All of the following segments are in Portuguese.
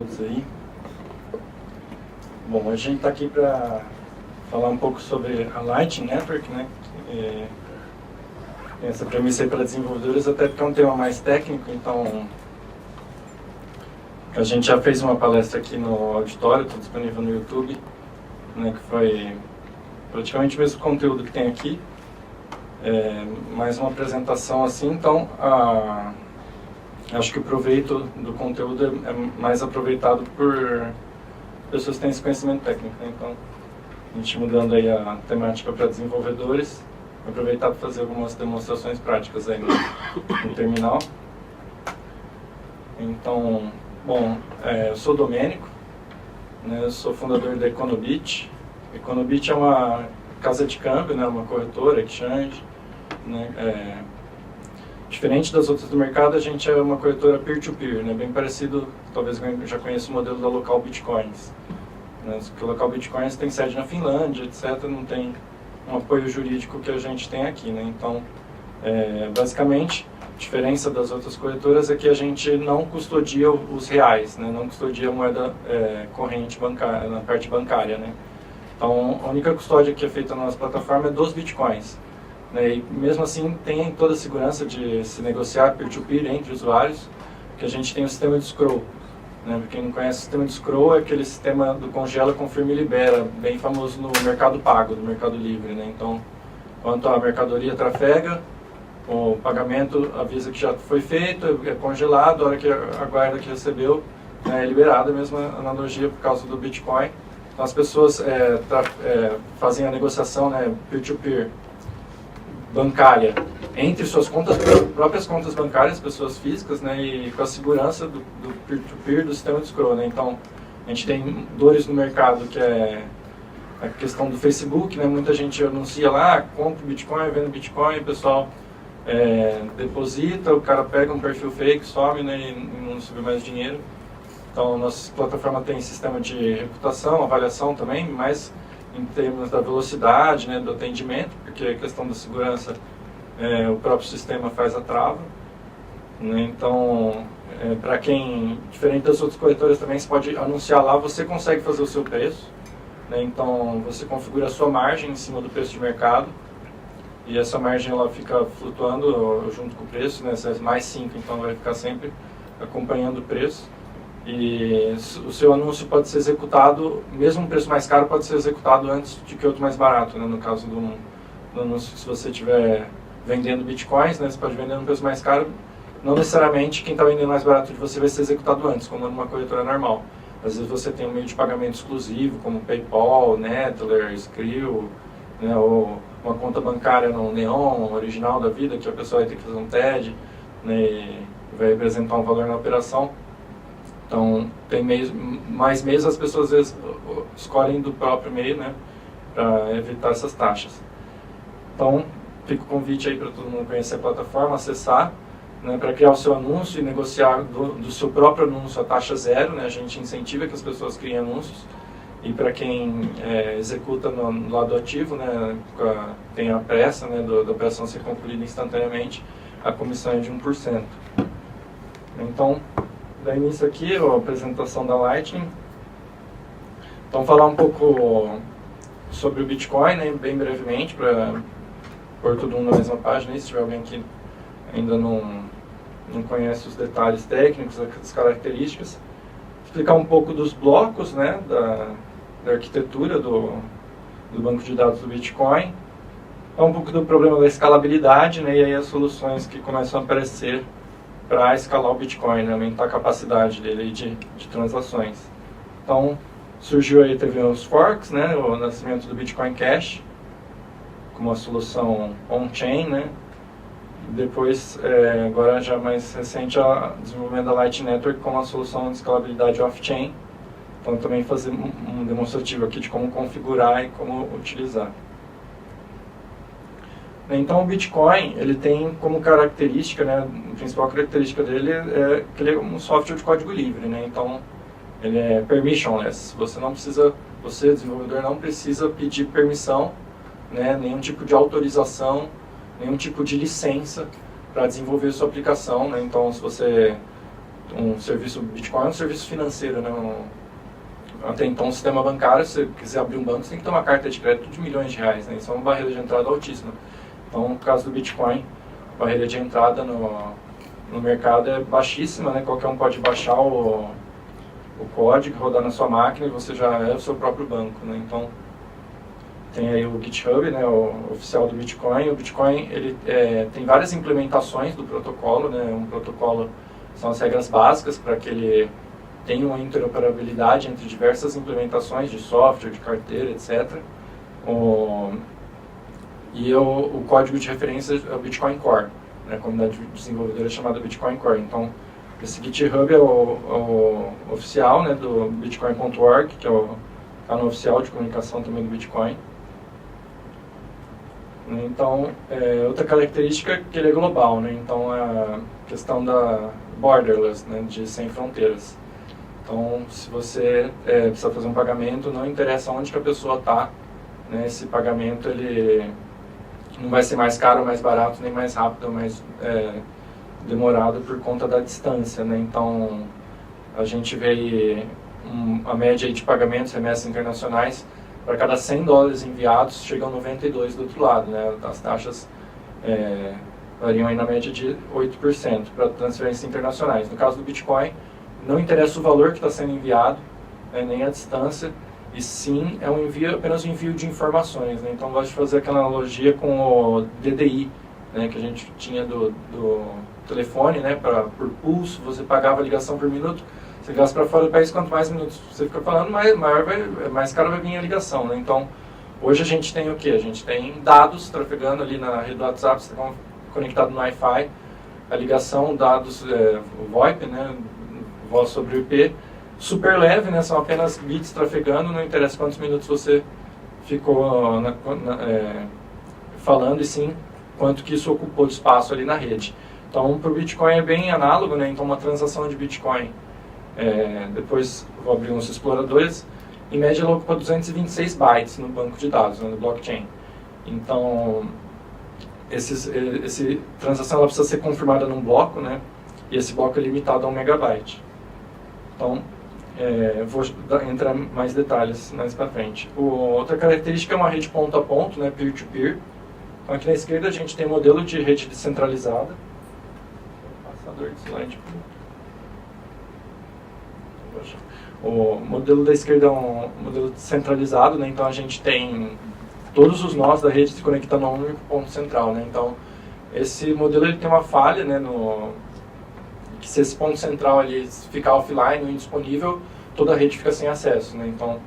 Aí. Bom, a gente está aqui para falar um pouco sobre a Lightning Network, né? Tem essa premissa aí para desenvolvedores, até porque é um tema mais técnico, então a gente já fez uma palestra aqui no auditório, está disponível no YouTube, né? Que foi praticamente o mesmo conteúdo que tem aqui, mais uma apresentação assim, então acho que o proveito do conteúdo é mais aproveitado por pessoas que têm esse conhecimento técnico, né? Então, a gente mudando aí a temática para desenvolvedores, aproveitar para fazer algumas demonstrações práticas aí no terminal. Então, bom, eu sou Domênico, né? Eu sou fundador da Econobit. Econobit é uma casa de câmbio, né? Uma corretora, exchange, né? Diferente das outras do mercado, a gente é uma corretora peer-to-peer, né? Bem parecido, talvez já conheça o modelo da Local Bitcoins. Né? Porque a Local Bitcoins tem sede na Finlândia, etc., não tem um apoio jurídico que a gente tem aqui, né? Então, basicamente, a diferença das outras corretoras é que a gente não custodia os reais, né? Não custodia a moeda corrente bancária, na parte bancária, né? Então, a única custódia que é feita na nossa plataforma é dos Bitcoins. E mesmo assim tem toda a segurança de se negociar peer-to-peer entre usuários, que a gente tem o sistema de scroll. Para quem não conhece, o sistema de scroll é aquele sistema do congela, confirma e libera, bem famoso no mercado pago, no mercado livre. Né? Então, quando a mercadoria trafega, o pagamento avisa que já foi feito, é congelado, a hora que aguarda que recebeu, é liberado, a mesma analogia por causa do Bitcoin. Então, as pessoas fazem a negociação, né, peer-to-peer, bancária entre suas próprias contas bancárias, pessoas físicas, né, e com a segurança do peer-to-peer do sistema de scroll, né. Então, a gente tem dores no mercado, que é a questão do Facebook, né, muita gente anuncia lá, compra Bitcoin, vende Bitcoin, o pessoal deposita, o cara pega um perfil fake, some, né, e não recebe mais dinheiro. Então, nossa plataforma tem sistema de reputação, avaliação também, mas em termos da velocidade, né, do atendimento, porque a questão da segurança, o próprio sistema faz a trava. Né, então, para quem, diferente das outras corretoras também, você pode anunciar lá, você consegue fazer o seu preço. Né, então, você configura a sua margem em cima do preço de mercado, e essa margem ela fica flutuando junto com o preço, né, se é mais 5, então vai ficar sempre acompanhando o preço. E o seu anúncio pode ser executado, mesmo um preço mais caro pode ser executado antes de que outro mais barato, né? No caso do anúncio, se você estiver vendendo bitcoins, né, você pode vender um preço mais caro, não necessariamente quem está vendendo mais barato de você vai ser executado antes, como numa corretora normal. Às vezes você tem um meio de pagamento exclusivo, como PayPal, Neteller, Skrill, né, ou uma conta bancária no Neon, original da vida, que a pessoa vai ter que fazer um TED, né, e vai representar um valor na operação. Então, tem mais meios, as pessoas às vezes escolhem do próprio meio, né, para evitar essas taxas. Então, fica o convite aí para todo mundo conhecer a plataforma, acessar, né, para criar o seu anúncio e negociar do seu próprio anúncio a taxa zero, né, a gente incentiva que as pessoas criem anúncios, e para quem executa no lado ativo, né, tem a pressa, né, da operação ser concluída instantaneamente, a comissão é de 1%. Então, dar início aqui, a apresentação da Lightning. Então, falar um pouco sobre o Bitcoin, né, bem brevemente, para pôr todo mundo na mesma página, se tiver alguém que ainda não conhece os detalhes técnicos, as características. Explicar um pouco dos blocos, né, da arquitetura do banco de dados do Bitcoin. Falar um pouco do problema da escalabilidade, né, e aí as soluções que começam a aparecer para escalar o Bitcoin, né, aumentar a capacidade dele de transações. Então, surgiu aí, teve os forks, né, o nascimento do Bitcoin Cash, como uma solução on-chain, né. Depois, agora já mais recente, o desenvolvimento da Lightning Network como uma solução de escalabilidade off-chain. Então, também fazer um demonstrativo aqui de como configurar e como utilizar. Então, o Bitcoin, ele tem como característica, né, a principal característica dele é que ele é um software de código livre, né, então ele é permissionless. Você, desenvolvedor, não precisa pedir permissão, né, nenhum tipo de autorização, nenhum tipo de licença para desenvolver sua aplicação, né, então se você um serviço Bitcoin é um serviço financeiro, né? Até então, o sistema bancário, se você quiser abrir um banco, você tem que ter uma carta de crédito de milhões de reais, né? Isso é uma barreira de entrada altíssima. Então, no caso do Bitcoin, a barreira de entrada no mercado é baixíssima, né? Qualquer um pode baixar o código, rodar na sua máquina e você já é o seu próprio banco, né? Então, tem aí o GitHub, né, o oficial do Bitcoin. O Bitcoin ele tem várias implementações do protocolo, né? Um protocolo são as regras básicas para que ele tenha uma interoperabilidade entre diversas implementações de software, de carteira, etc. O código de referência é o Bitcoin Core, né? A comunidade desenvolvedora é chamada Bitcoin Core. Então, esse GitHub é o oficial, né, do Bitcoin.org, que é o canal oficial de comunicação também do Bitcoin. Então, outra característica é que ele é global, né? Então, a questão da borderless, né, de sem fronteiras. Então, se você precisa fazer um pagamento, não interessa onde que a pessoa está, né? Esse pagamento ele não vai ser mais caro, mais barato, nem mais rápido, mais demorado por conta da distância, né? Então, a gente vê a média aí de pagamentos, remessas internacionais, para cada 100 dólares enviados, chegam 92 do outro lado, né? As taxas variam aí na média de 8% para transferências internacionais. No caso do Bitcoin, não interessa o valor que está sendo enviado, nem a distância, e sim é apenas um envio de informações, né? Então, eu gosto de fazer aquela analogia com o DDI, né, que a gente tinha do telefone, né, por pulso, você pagava a ligação por minuto. Você gasta para fora do país, quanto mais minutos você fica falando, mais caro vai vir a ligação, né? Então, hoje a gente tem o quê? A gente tem dados trafegando ali na rede do WhatsApp, você está conectado no Wi-Fi, a ligação, dados VoIP, né? Voz sobre o IP, super leve, né? São apenas bits trafegando, não interessa quantos minutos você ficou falando, e sim quanto que isso ocupou de espaço ali na rede. Então, para o Bitcoin é bem análogo, né? Então, uma transação de Bitcoin, depois vou abrir uns exploradores, em média ela ocupa 226 bytes no banco de dados, né, no blockchain. Então, essa transação ela precisa ser confirmada num bloco, né? E esse bloco é limitado a 1 megabyte. Então, vou entrar em mais detalhes mais para frente. Outra característica é uma rede ponto a ponto, né, peer-to-peer. Então, aqui na esquerda a gente tem o modelo de rede descentralizada. Passador de slide. O modelo da esquerda é um modelo descentralizado, né? Então a gente tem todos os nós da rede se conectando a um único ponto central, né? Então esse modelo ele tem uma falha, né, que se esse ponto central ali ficar offline ou indisponível, toda a rede fica sem acesso, né? Então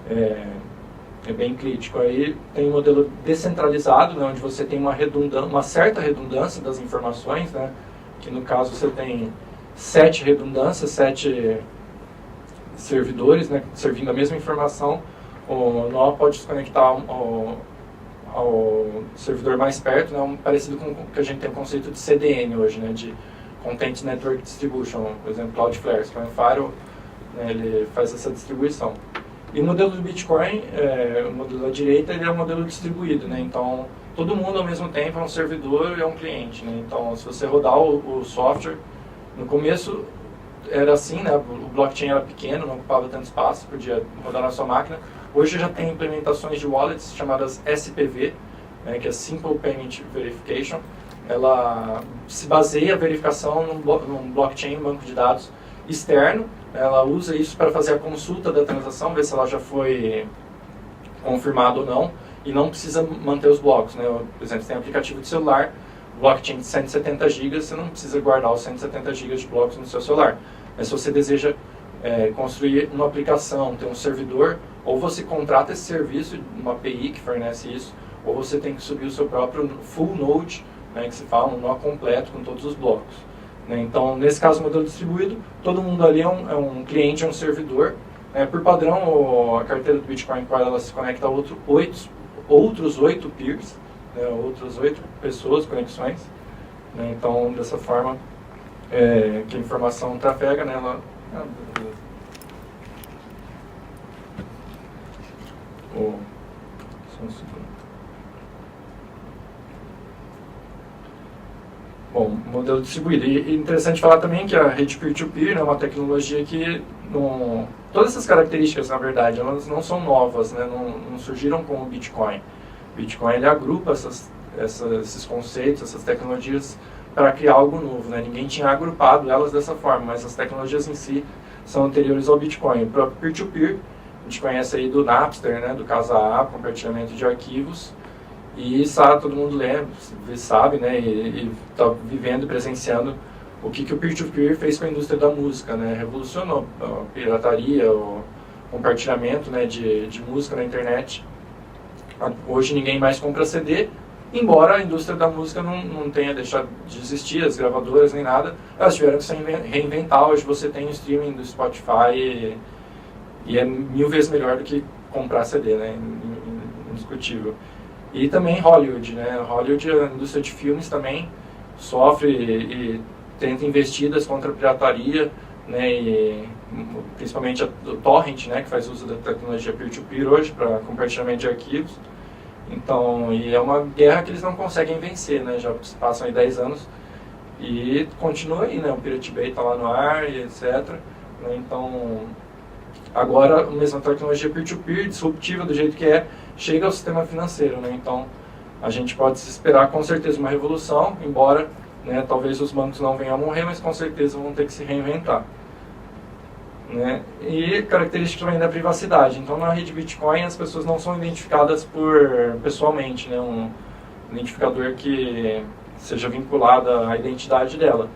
é bem crítico. Aí tem o modelo descentralizado, né, onde você tem uma certa redundância das informações, né? Que no caso você tem 7 redundâncias, 7 servidores, né, servindo a mesma informação. O nó pode se conectar ao servidor mais perto, né, parecido com o que a gente tem o conceito de CDN hoje, né, de Content Network Distribution, por exemplo, Cloudflare, o Firewall, né, ele faz essa distribuição. E o modelo do Bitcoin, o modelo da direita, ele é um modelo distribuído, né, então todo mundo ao mesmo tempo é um servidor e é um cliente, né, então se você rodar o software, no começo era assim, né? O blockchain era pequeno, não ocupava tanto espaço, podia rodar na sua máquina. Hoje já tem implementações de wallets chamadas SPV, né, que é Simple Payment Verification. Ela se baseia a verificação num blockchain, um banco de dados externo. Ela usa isso para fazer a consulta da transação, ver se ela já foi confirmada ou não, e não precisa manter os blocos, né? Por exemplo, você tem um aplicativo de celular, blockchain de 170 GB, você não precisa guardar os 170 GB de blocos no seu celular. Mas se você deseja construir uma aplicação, ter um servidor, ou você contrata esse serviço, uma API que fornece isso, ou você tem que subir o seu próprio full node, né, que se fala, um nó completo com todos os blocos. Né? Então, nesse caso, modelo distribuído, todo mundo ali é um cliente, é um servidor. Por padrão, a carteira do Bitcoin Core ela se conecta a outros 8 peers, né, outras 8 pessoas, conexões. Né? Então, dessa forma, que a informação trafega, né, ela... Bom, modelo distribuído. E interessante falar também que a rede peer-to-peer é uma tecnologia que, todas essas características, na verdade, elas não são novas, né? Não surgiram com o Bitcoin. O Bitcoin ele agrupa esses conceitos, essas tecnologias para criar algo novo, né? Ninguém tinha agrupado elas dessa forma, mas as tecnologias em si são anteriores ao Bitcoin. O próprio peer-to-peer, a gente conhece aí do Napster, né? Do Casa A, compartilhamento de arquivos. E sabe, todo mundo sabe, né, e está vivendo e presenciando o que o peer-to-peer fez com a indústria da música, né, revolucionou a pirataria, o compartilhamento, né, de música na internet. Hoje ninguém mais compra CD, embora a indústria da música não tenha deixado de existir, as gravadoras nem nada, elas tiveram que se reinventar. Hoje você tem o streaming do Spotify e é 1000 vezes melhor do que comprar CD, né, indiscutível. E também Hollywood, né? Hollywood, a indústria de filmes também sofre e tenta investidas contra a pirataria, né? E principalmente o Torrent, né? Que faz uso da tecnologia peer-to-peer hoje para compartilhamento de arquivos. Então, e é uma guerra que eles não conseguem vencer, né? Já passam aí 10 anos e continua aí, né? O Pirate Bay está lá no ar e etc. Né? Então, agora, a mesma tecnologia peer-to-peer, disruptiva do jeito que chega ao sistema financeiro, né? Então, a gente pode se esperar com certeza uma revolução, embora, né, talvez os bancos não venham a morrer, mas com certeza vão ter que se reinventar. Né? E características também da privacidade. Então, na rede Bitcoin, as pessoas não são identificadas pessoalmente, né? Um identificador que seja vinculado à identidade dela.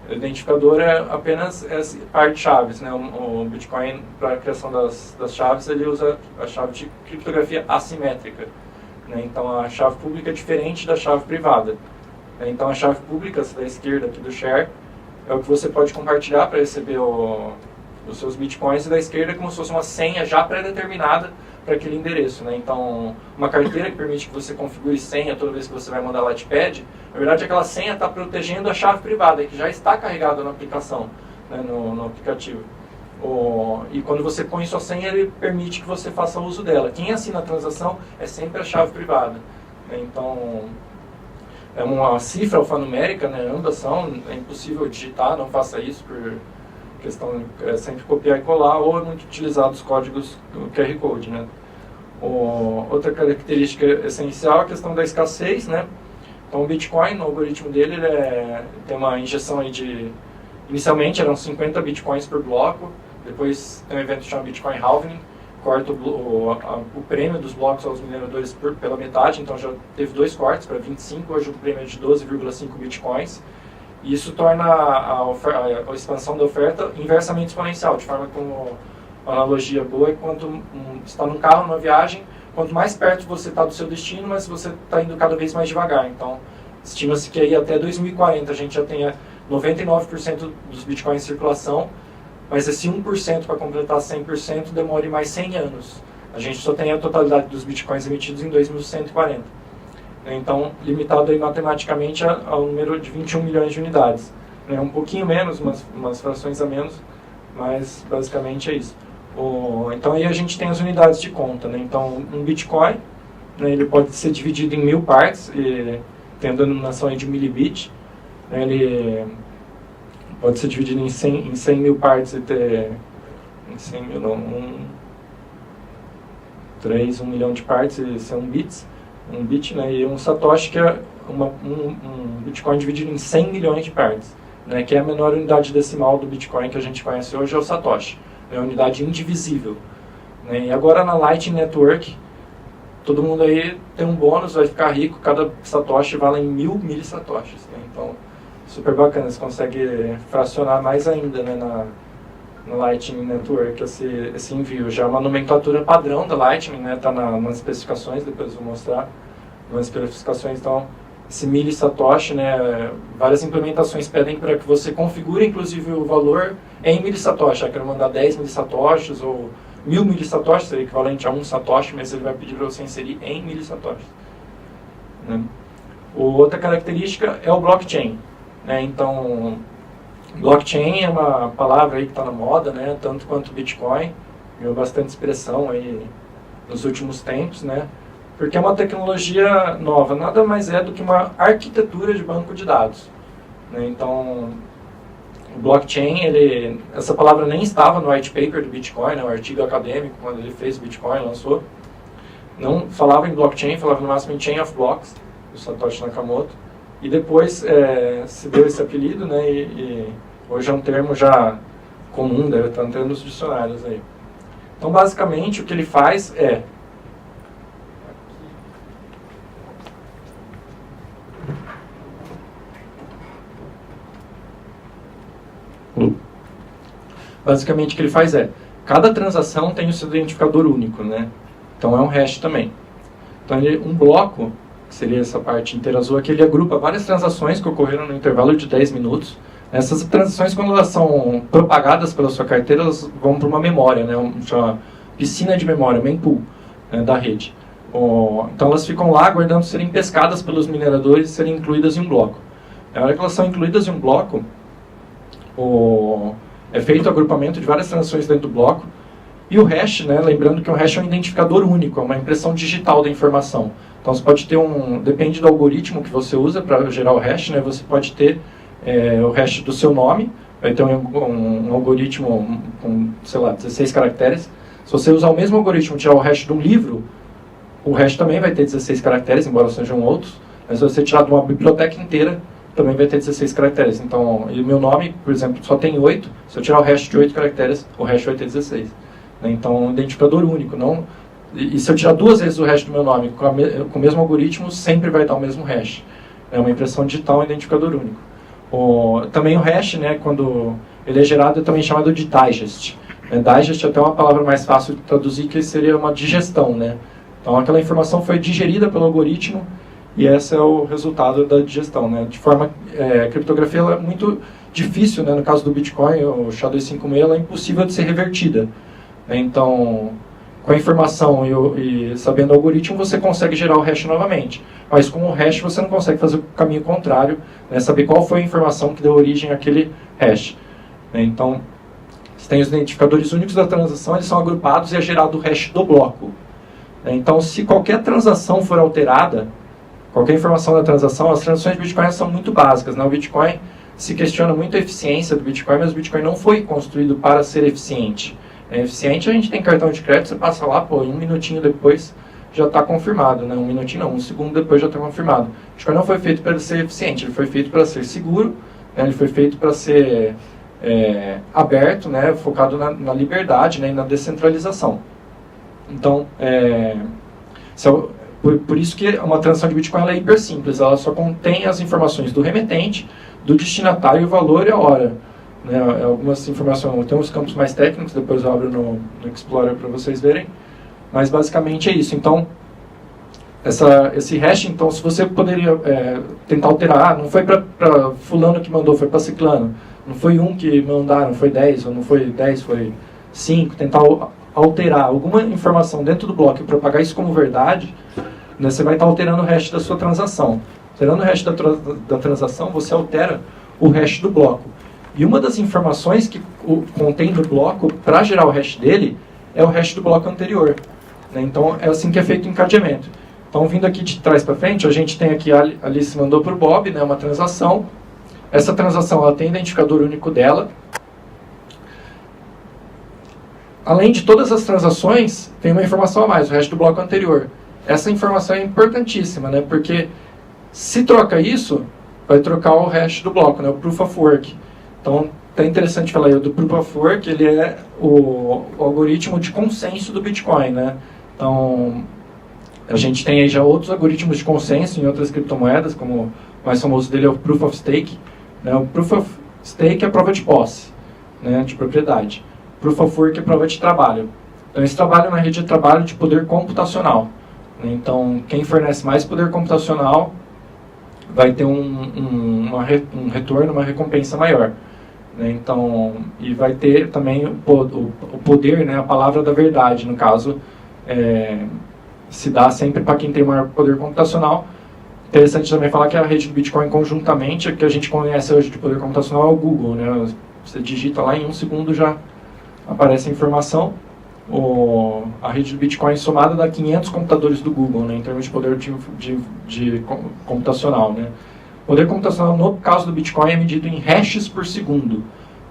O identificador é apenas as partes chaves, né? O Bitcoin, para a criação das chaves, ele usa a chave de criptografia assimétrica. Né? Então, a chave pública é diferente da chave privada. Então, a chave pública, essa da esquerda aqui do share, é o que você pode compartilhar para receber os seus Bitcoins, e da esquerda é como se fosse uma senha já pré-determinada para aquele endereço. Né? Então, uma carteira que permite que você configure senha toda vez que você vai mandar Lightpad, na verdade aquela senha está protegendo a chave privada, que já está carregada na aplicação, né, no aplicativo. E quando você põe sua senha, ele permite que você faça uso dela. Quem assina a transação é sempre a chave privada. Né? Então, é uma cifra alfanumérica, né? Ambas são, é impossível digitar, não faça isso por questão sempre copiar e colar, ou é muito utilizado os códigos do QR Code, né? Outra característica essencial é a questão da escassez, né? Então o Bitcoin, no algoritmo dele, tem uma injeção aí inicialmente eram 50 Bitcoins por bloco, depois tem um evento chamado Bitcoin Halving, corta o prêmio dos blocos aos mineradores pela metade, então já teve 2 cortes para 25, hoje o prêmio é de 12,5 Bitcoins. E isso torna a expansão da oferta inversamente exponencial, de forma como uma analogia boa é quando está num carro, numa viagem, quanto mais perto você está do seu destino, mas você está indo cada vez mais devagar. Então, estima-se que aí até 2040 a gente já tenha 99% dos bitcoins em circulação, mas esse 1% para completar 100% demore mais 100 anos. A gente só tem a totalidade dos bitcoins emitidos em 2140. Então, limitado aí matematicamente ao número de 21 milhões de unidades. Um pouquinho menos, umas frações a menos, mas basicamente é isso. Então aí a gente tem as unidades de conta. Né? Então, um Bitcoin, né, ele pode ser dividido em 1000 partes, tem a denominação aí de milibit. Né? Ele pode ser dividido em 100 mil partes e ter... Em 100 mil não, 1 milhão de partes e são bits. Um bit, né, e um satoshi, que é um Bitcoin dividido em 100 milhões de partes, né, que é a menor unidade decimal do Bitcoin que a gente conhece hoje, é o satoshi, é a unidade indivisível. Né, e agora na Lightning Network, todo mundo aí tem um bônus, vai ficar rico, cada satoshi vale em 1000 millisatoshis. Né, então, super bacana, você consegue fracionar mais ainda, né, na Lightning Network esse envio. Já é uma nomenclatura padrão da Lightning, né? Está nas especificações, depois eu vou mostrar nas especificações. Então, esse millisatoshi, né? Várias implementações pedem para que você configure, inclusive, o valor em millisatoshi. Eu quero mandar 10 millisatoshis ou 1000 millisatoshis, seria equivalente a 1 satoshi, mas ele vai pedir para você inserir em millisatoshis. Né? Outra característica é o blockchain. Né? Então, blockchain é uma palavra aí que está na moda, né? Tanto quanto Bitcoin, ganhou bastante expressão aí nos últimos tempos, né? Porque é uma tecnologia nova, nada mais é do que uma arquitetura de banco de dados. né? Então, o blockchain, essa palavra nem estava no white paper do Bitcoin, né? O artigo acadêmico, quando ele fez o Bitcoin, lançou. Não falava em blockchain, falava no máximo em chain of blocks, do Satoshi Nakamoto. E depois se deu esse apelido, né? E hoje é um termo já comum, deve estar entrando nos dicionários aí. Então, basicamente, o que ele faz é... Basicamente, o que ele faz é... Cada transação tem o seu identificador único, né? Então, é um hash também. Então, um bloco, que seria essa parte inteira azul aqui, ele agrupa várias transações que ocorreram no intervalo de 10 minutos. Essas transações, quando elas são propagadas pela sua carteira, elas vão para uma memória, né? Uma piscina de memória, mempool, né, da rede. Então elas ficam lá aguardando serem pescadas pelos mineradores e serem incluídas em um bloco. Na hora que elas são incluídas em um bloco, é feito o agrupamento de várias transações dentro do bloco. E o hash, né, lembrando que o hash é um identificador único, é uma impressão digital da informação. Então você pode ter depende do algoritmo que você usa para gerar o hash, né, você pode ter o hash do seu nome, vai ter um algoritmo com, sei lá, 16 caracteres. Se você usar o mesmo algoritmo e tirar o hash de um livro, o hash também vai ter 16 caracteres, embora sejam outros. Mas se você tirar de uma biblioteca inteira, também vai ter 16 caracteres. Então, e o meu nome, por exemplo, só tem 8. Se eu tirar o hash de 8 caracteres, o hash vai ter 16. Então, um identificador único. E se eu tirar 2 vezes o hash do meu nome com o mesmo algoritmo, sempre vai dar o mesmo hash. É uma impressão digital, um identificador único. Também o hash, né, quando ele é gerado, é também chamado de digest. Digest é até uma palavra mais fácil de traduzir, que seria uma digestão, né? Então aquela informação foi digerida pelo algoritmo e esse é o resultado da digestão, né? De forma, a criptografia ela é muito difícil, né? No caso do Bitcoin, o SHA-256, ela é impossível de ser revertida. Então, com a informação e sabendo o algoritmo, você consegue gerar o hash novamente. Mas com o hash você não consegue fazer o caminho contrário, né? Saber qual foi a informação que deu origem àquele hash. Então, você tem os identificadores únicos da transação, eles são agrupados e é gerado o hash do bloco. Então, se qualquer transação for alterada, qualquer informação da transação, as transações de Bitcoin são muito básicas, né? O Bitcoin se questiona muito a eficiência do Bitcoin, mas o Bitcoin não foi construído para ser eficiente. Eficiente, a gente tem cartão de crédito, você passa lá, em 1 minutinho depois já está confirmado, né? 1 minutinho não, 1 segundo depois já está confirmado. O Bitcoin não foi feito para ser eficiente, ele foi feito para ser seguro, né? Ele foi feito para ser aberto, né? Focado na liberdade, né? E na descentralização. Então, por isso que uma transação de Bitcoin ela é hiper simples, ela só contém as informações do remetente, do destinatário, o valor e a hora. Né, algumas informações, tem uns campos mais técnicos, depois eu abro no Explorer para vocês verem, mas basicamente é isso. Então, esse hash, então, se você poderia tentar alterar, não foi para fulano que mandou, foi para ciclano, não foi um que mandaram, foi 10, ou não foi 10, foi 5, tentar alterar alguma informação dentro do bloco e propagar isso como verdade, né, você vai estar alterando o hash da sua transação. Alterando o hash da transação, você altera o hash do bloco. E uma das informações que contém no bloco, para gerar o hash dele, é o hash do bloco anterior. Né? Então, é assim que é feito o encadeamento. Então, vindo aqui de trás para frente, a gente tem aqui, a Alice mandou para o Bob, né, uma transação. Essa transação ela tem identificador único dela. Além de todas as transações, tem uma informação a mais, o hash do bloco anterior. Essa informação é importantíssima, né, porque se troca isso, vai trocar o hash do bloco, né, o Proof of Work. Então, é interessante falar aí, do Proof of Work, ele é o algoritmo de consenso do Bitcoin, né? Então, a gente tem aí já outros algoritmos de consenso em outras criptomoedas, como o mais famoso dele é o Proof of Stake. Né? O Proof of Stake é a prova de posse, né, de propriedade. Proof of Work é a prova de trabalho. Então, esse trabalho na rede é trabalho de poder computacional. Né? Então, quem fornece mais poder computacional vai ter um retorno, uma recompensa maior. Então, e vai ter também o poder, né, a palavra da verdade, no caso, se dá sempre para quem tem maior poder computacional. Interessante também falar que a rede do Bitcoin conjuntamente, que a gente conhece hoje de poder computacional, é o Google, né? Você digita lá, em 1 segundo já aparece a informação. A rede do Bitcoin somada dá 500 computadores do Google, né, em termos de poder de computacional, né? O poder computacional, no caso do Bitcoin, é medido em hashes por segundo.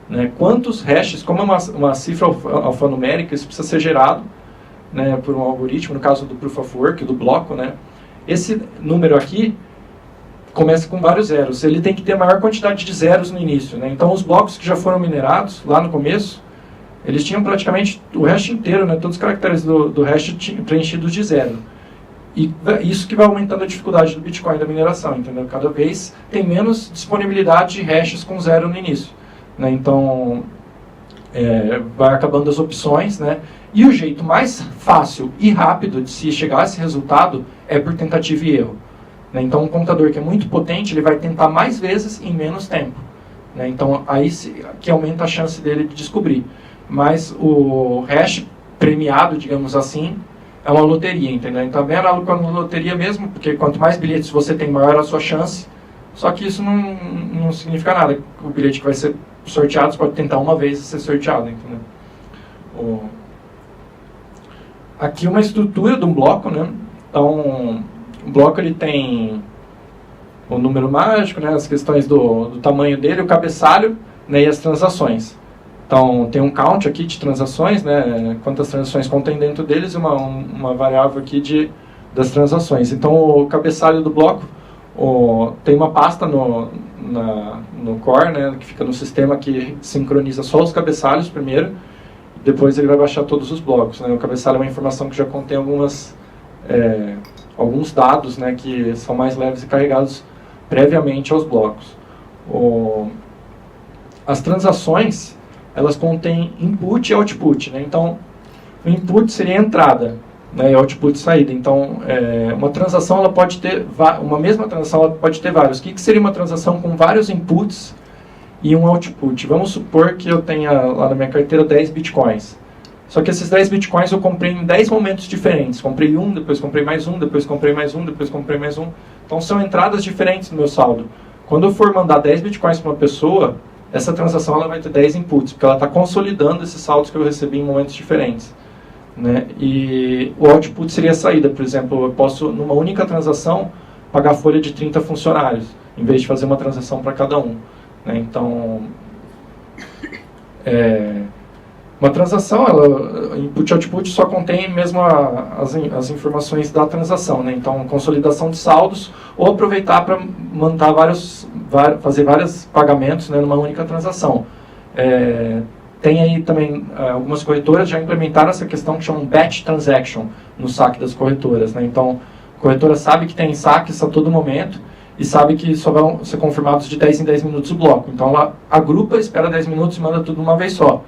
Né? Quantos hashes, como é uma cifra alfanumérica, isso precisa ser gerado, né, por um algoritmo, no caso do Proof of Work, do bloco, né? Esse número aqui começa com vários zeros. Ele tem que ter a maior quantidade de zeros no início. Né? Então, os blocos que já foram minerados, lá no começo, eles tinham praticamente o hash inteiro, né? Todos os caracteres do hash preenchidos de zero. E isso que vai aumentando a dificuldade do Bitcoin, da mineração, entendeu? Cada vez tem menos disponibilidade de hashes com zero no início. Né? Então, vai acabando as opções, né? E o jeito mais fácil e rápido de se chegar a esse resultado é por tentativa e erro. Né? Então, um computador que é muito potente, ele vai tentar mais vezes em menos tempo. Né? Então, aí que aumenta a chance dele de descobrir. Mas o hash premiado, digamos assim, é uma loteria, entendeu? Então, é bem análogo com a loteria mesmo, porque quanto mais bilhetes você tem, maior a sua chance. Só que isso não significa nada. O bilhete que vai ser sorteado, você pode tentar uma vez e ser sorteado, entendeu? Aqui uma estrutura de um bloco, né? Então, o bloco ele tem o número mágico, né? As questões do tamanho dele, o cabeçalho, né? E as transações. Então, tem um count aqui de transações, né? Quantas transações contém dentro deles e uma variável aqui das transações. Então, o cabeçalho do bloco tem uma pasta no core, né? Que fica no sistema que sincroniza só os cabeçalhos primeiro, depois ele vai baixar todos os blocos. Né? O cabeçalho é uma informação que já contém alguns dados, né? Que são mais leves e carregados previamente aos blocos. As transações, elas contêm input e output, né? Então, o input seria a entrada, né? E output saída. Então, uma transação, ela pode ter, uma mesma transação, ela pode ter vários. O que seria uma transação com vários inputs e um output? Vamos supor que eu tenha lá na minha carteira 10 bitcoins. Só que esses 10 bitcoins eu comprei em 10 momentos diferentes. Comprei um, depois comprei mais um, depois comprei mais um, depois comprei mais um. Então, são entradas diferentes no meu saldo. Quando eu for mandar 10 bitcoins para uma pessoa, essa transação ela vai ter 10 inputs, porque ela está consolidando esses saldos que eu recebi em momentos diferentes. Né? E o output seria a saída. Por exemplo, eu posso, numa única transação, pagar a folha de 30 funcionários, em vez de fazer uma transação para cada um. Né? Então, uma transação, input e output só contém mesmo as informações da transação. Né? Então, consolidação de saldos, ou aproveitar para fazer vários pagamentos, né, numa única transação. Tem aí também algumas corretoras já implementaram essa questão que chamam batch transaction no saque das corretoras. Né? Então, a corretora sabe que tem saques a todo momento e sabe que só vão ser confirmados de 10 em 10 minutos o bloco. Então, ela agrupa, espera 10 minutos e manda tudo de uma vez só,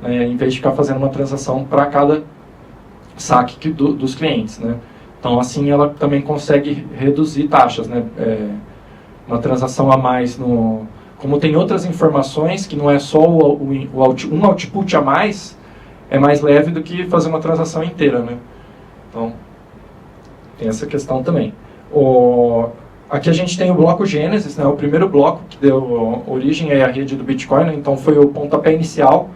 né? Em vez de ficar fazendo uma transação para cada saque dos clientes. Né? Então, assim, ela também consegue reduzir taxas. Né? Uma transação a mais como tem outras informações, que não é só um output a mais, é mais leve do que fazer uma transação inteira. Né? Então, tem essa questão também. Aqui a gente tem o bloco Gênesis, né? O primeiro bloco que deu origem à rede do Bitcoin. Né? Então, foi o pontapé inicial.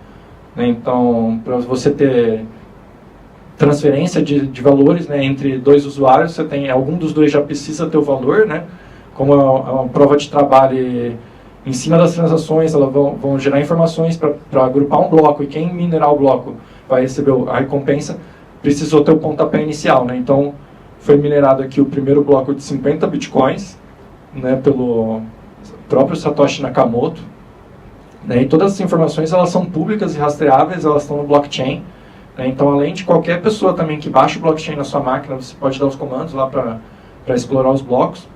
Né? Então, para você ter transferência de valores, né, entre dois usuários, algum dos dois já precisa ter o valor, né? Como é uma prova de trabalho. Em cima das transações, elas vão gerar informações para agrupar um bloco, e quem minerar o bloco vai receber a recompensa, precisou ter o pontapé inicial. Né? Então, foi minerado aqui o primeiro bloco de 50 bitcoins, né, pelo próprio Satoshi Nakamoto. Né? E todas as informações elas são públicas e rastreáveis, elas estão no blockchain. Né? Então, além de qualquer pessoa também que baixe o blockchain na sua máquina, você pode dar os comandos lá para explorar os blocos.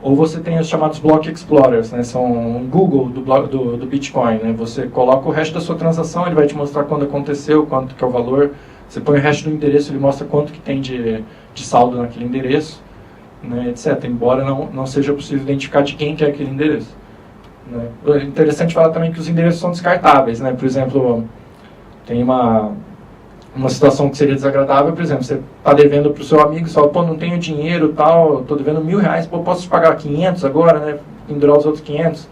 Ou você tem os chamados Block Explorers, né? São um Google do Bitcoin. Né? Você coloca o hash da sua transação, ele vai te mostrar quando aconteceu, quanto que é o valor. Você põe o hash do endereço, ele mostra quanto que tem de saldo naquele endereço, né? Etc. Embora não seja possível identificar de quem que é aquele endereço. Né? É interessante falar também que os endereços são descartáveis. Né? Por exemplo, tem uma situação que seria desagradável, por exemplo, você está devendo para o seu amigo, você fala, pô, não tenho dinheiro, tal, estou devendo R$1.000, pô, posso te pagar 500 agora, né, pendurar os outros 500?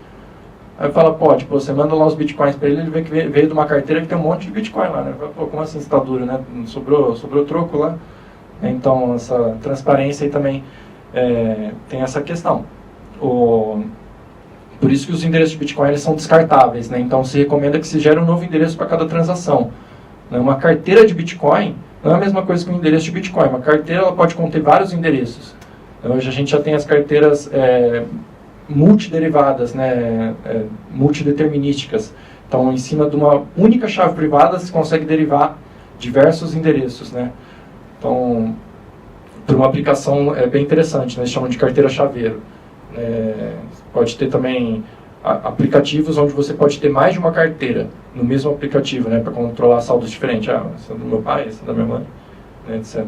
Aí fala, pode, pô, você manda lá os bitcoins para ele vê que veio de uma carteira que tem um monte de bitcoin lá, né, pô, como assim está duro, né, sobrou troco lá? Então, essa transparência aí também tem essa questão. Por isso que os endereços de Bitcoin eles são descartáveis, né? Então se recomenda que se gere um novo endereço para cada transação. Uma carteira de Bitcoin não é a mesma coisa que um endereço de Bitcoin. Uma carteira ela pode conter vários endereços. Então, hoje a gente já tem as carteiras multiderivadas, né? Multideterminísticas. Então, em cima de uma única chave privada, se consegue derivar diversos endereços, né? Então, para uma aplicação é bem interessante, né? Eles chamam de carteira chaveiro. Pode ter também aplicativos onde você pode ter mais de uma carteira no mesmo aplicativo, né? Para controlar saldos diferentes. Essa é do meu pai, essa é da minha mãe, né? Etc.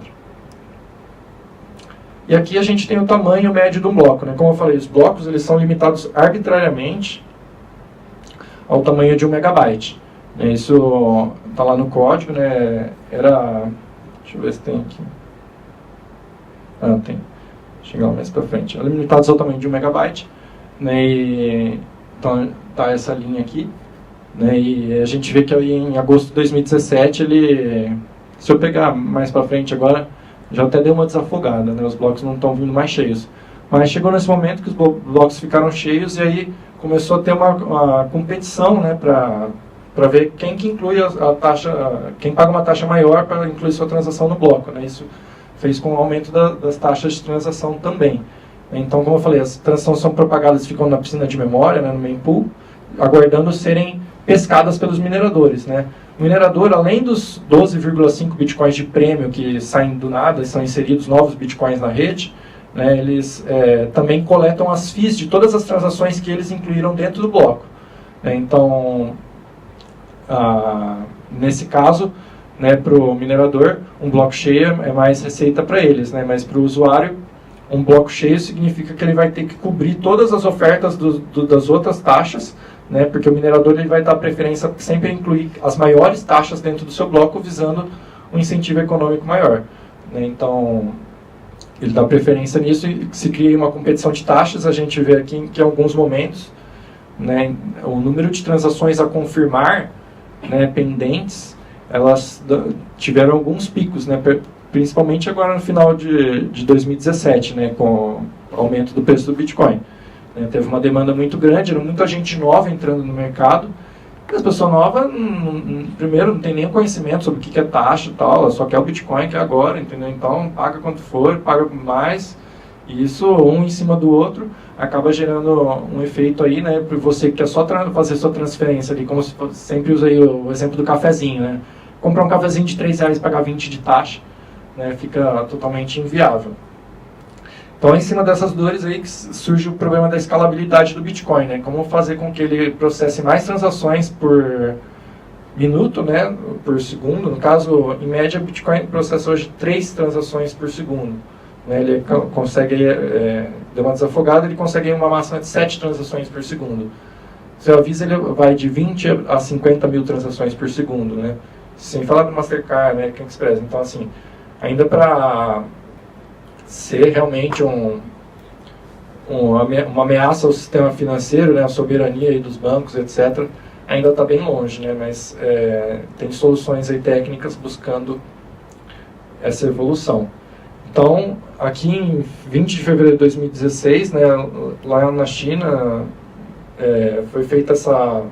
E aqui a gente tem o tamanho médio de um bloco, né? Como eu falei, os blocos eles são limitados arbitrariamente ao tamanho de 1 megabyte. Isso está lá no código, né? Deixa eu ver se tem aqui. Tem. Chegar lá mais para frente. Limitados ao tamanho de 1 megabyte. Né? Então tá essa linha aqui. Né? E a gente vê que aí em agosto de 2017 se eu pegar mais para frente agora, já até deu uma desafogada, né? Os blocos não estão vindo mais cheios. Mas chegou nesse momento que os blocos ficaram cheios e aí começou a ter uma competição, né, para ver quem que inclui a taxa, quem paga uma taxa maior para incluir sua transação no bloco, né? Isso fez com o aumento das taxas de transação também. Então, como eu falei, as transações são propagadas, ficam na piscina de memória, né, no mempool, aguardando serem pescadas pelos mineradores, né? O minerador, além dos 12,5 bitcoins de prêmio que saem do nada e são inseridos novos bitcoins na rede, né, eles também coletam as fees de todas as transações que eles incluíram dentro do bloco. Então, nesse caso, né, para o minerador, um bloco cheio é mais receita para eles, né, mas para o usuário, um bloco cheio significa que ele vai ter que cobrir todas as ofertas das outras taxas, né, porque o minerador ele vai dar preferência sempre a incluir as maiores taxas dentro do seu bloco, visando um incentivo econômico maior. Né, então, ele dá preferência nisso e se cria uma competição de taxas. A gente vê aqui que em alguns momentos, né, o número de transações a confirmar, né, pendentes, elas tiveram alguns picos, né, principalmente agora no final de 2017, né, com o aumento do preço do Bitcoin. Teve uma demanda muito grande, era muita gente nova entrando no mercado. E as pessoas novas, primeiro, não tem nenhum conhecimento sobre o que é taxa e tal, ela só quer o Bitcoin que é agora, entendeu? Então, paga quanto for, paga mais. E isso, um em cima do outro, acaba gerando um efeito aí, né? Para você que quer só fazer sua transferência ali, como se sempre usei o exemplo do cafezinho, né? Comprar um cafezinho de R$3 e pagar 20 de taxa, né? Fica totalmente inviável. Então, em cima dessas dores aí que surge o problema da escalabilidade do Bitcoin, né? Como fazer com que ele processe mais transações por minuto, né? Por segundo. No caso, em média, o Bitcoin processa hoje 3 transações por segundo. Né? Ele consegue, deu uma desafogada, ele consegue uma máxima de 7 transações por segundo. Se eu aviso, ele vai de 20 a 50 mil transações por segundo, né? Sem falar do Mastercard, American Express. Então, assim, ainda para ser realmente uma ameaça ao sistema financeiro, né, a soberania aí dos bancos, etc., ainda está bem longe, né, mas tem soluções aí técnicas buscando essa evolução. Então, aqui em 20 de fevereiro de 2016, né, lá na China, foi feita essa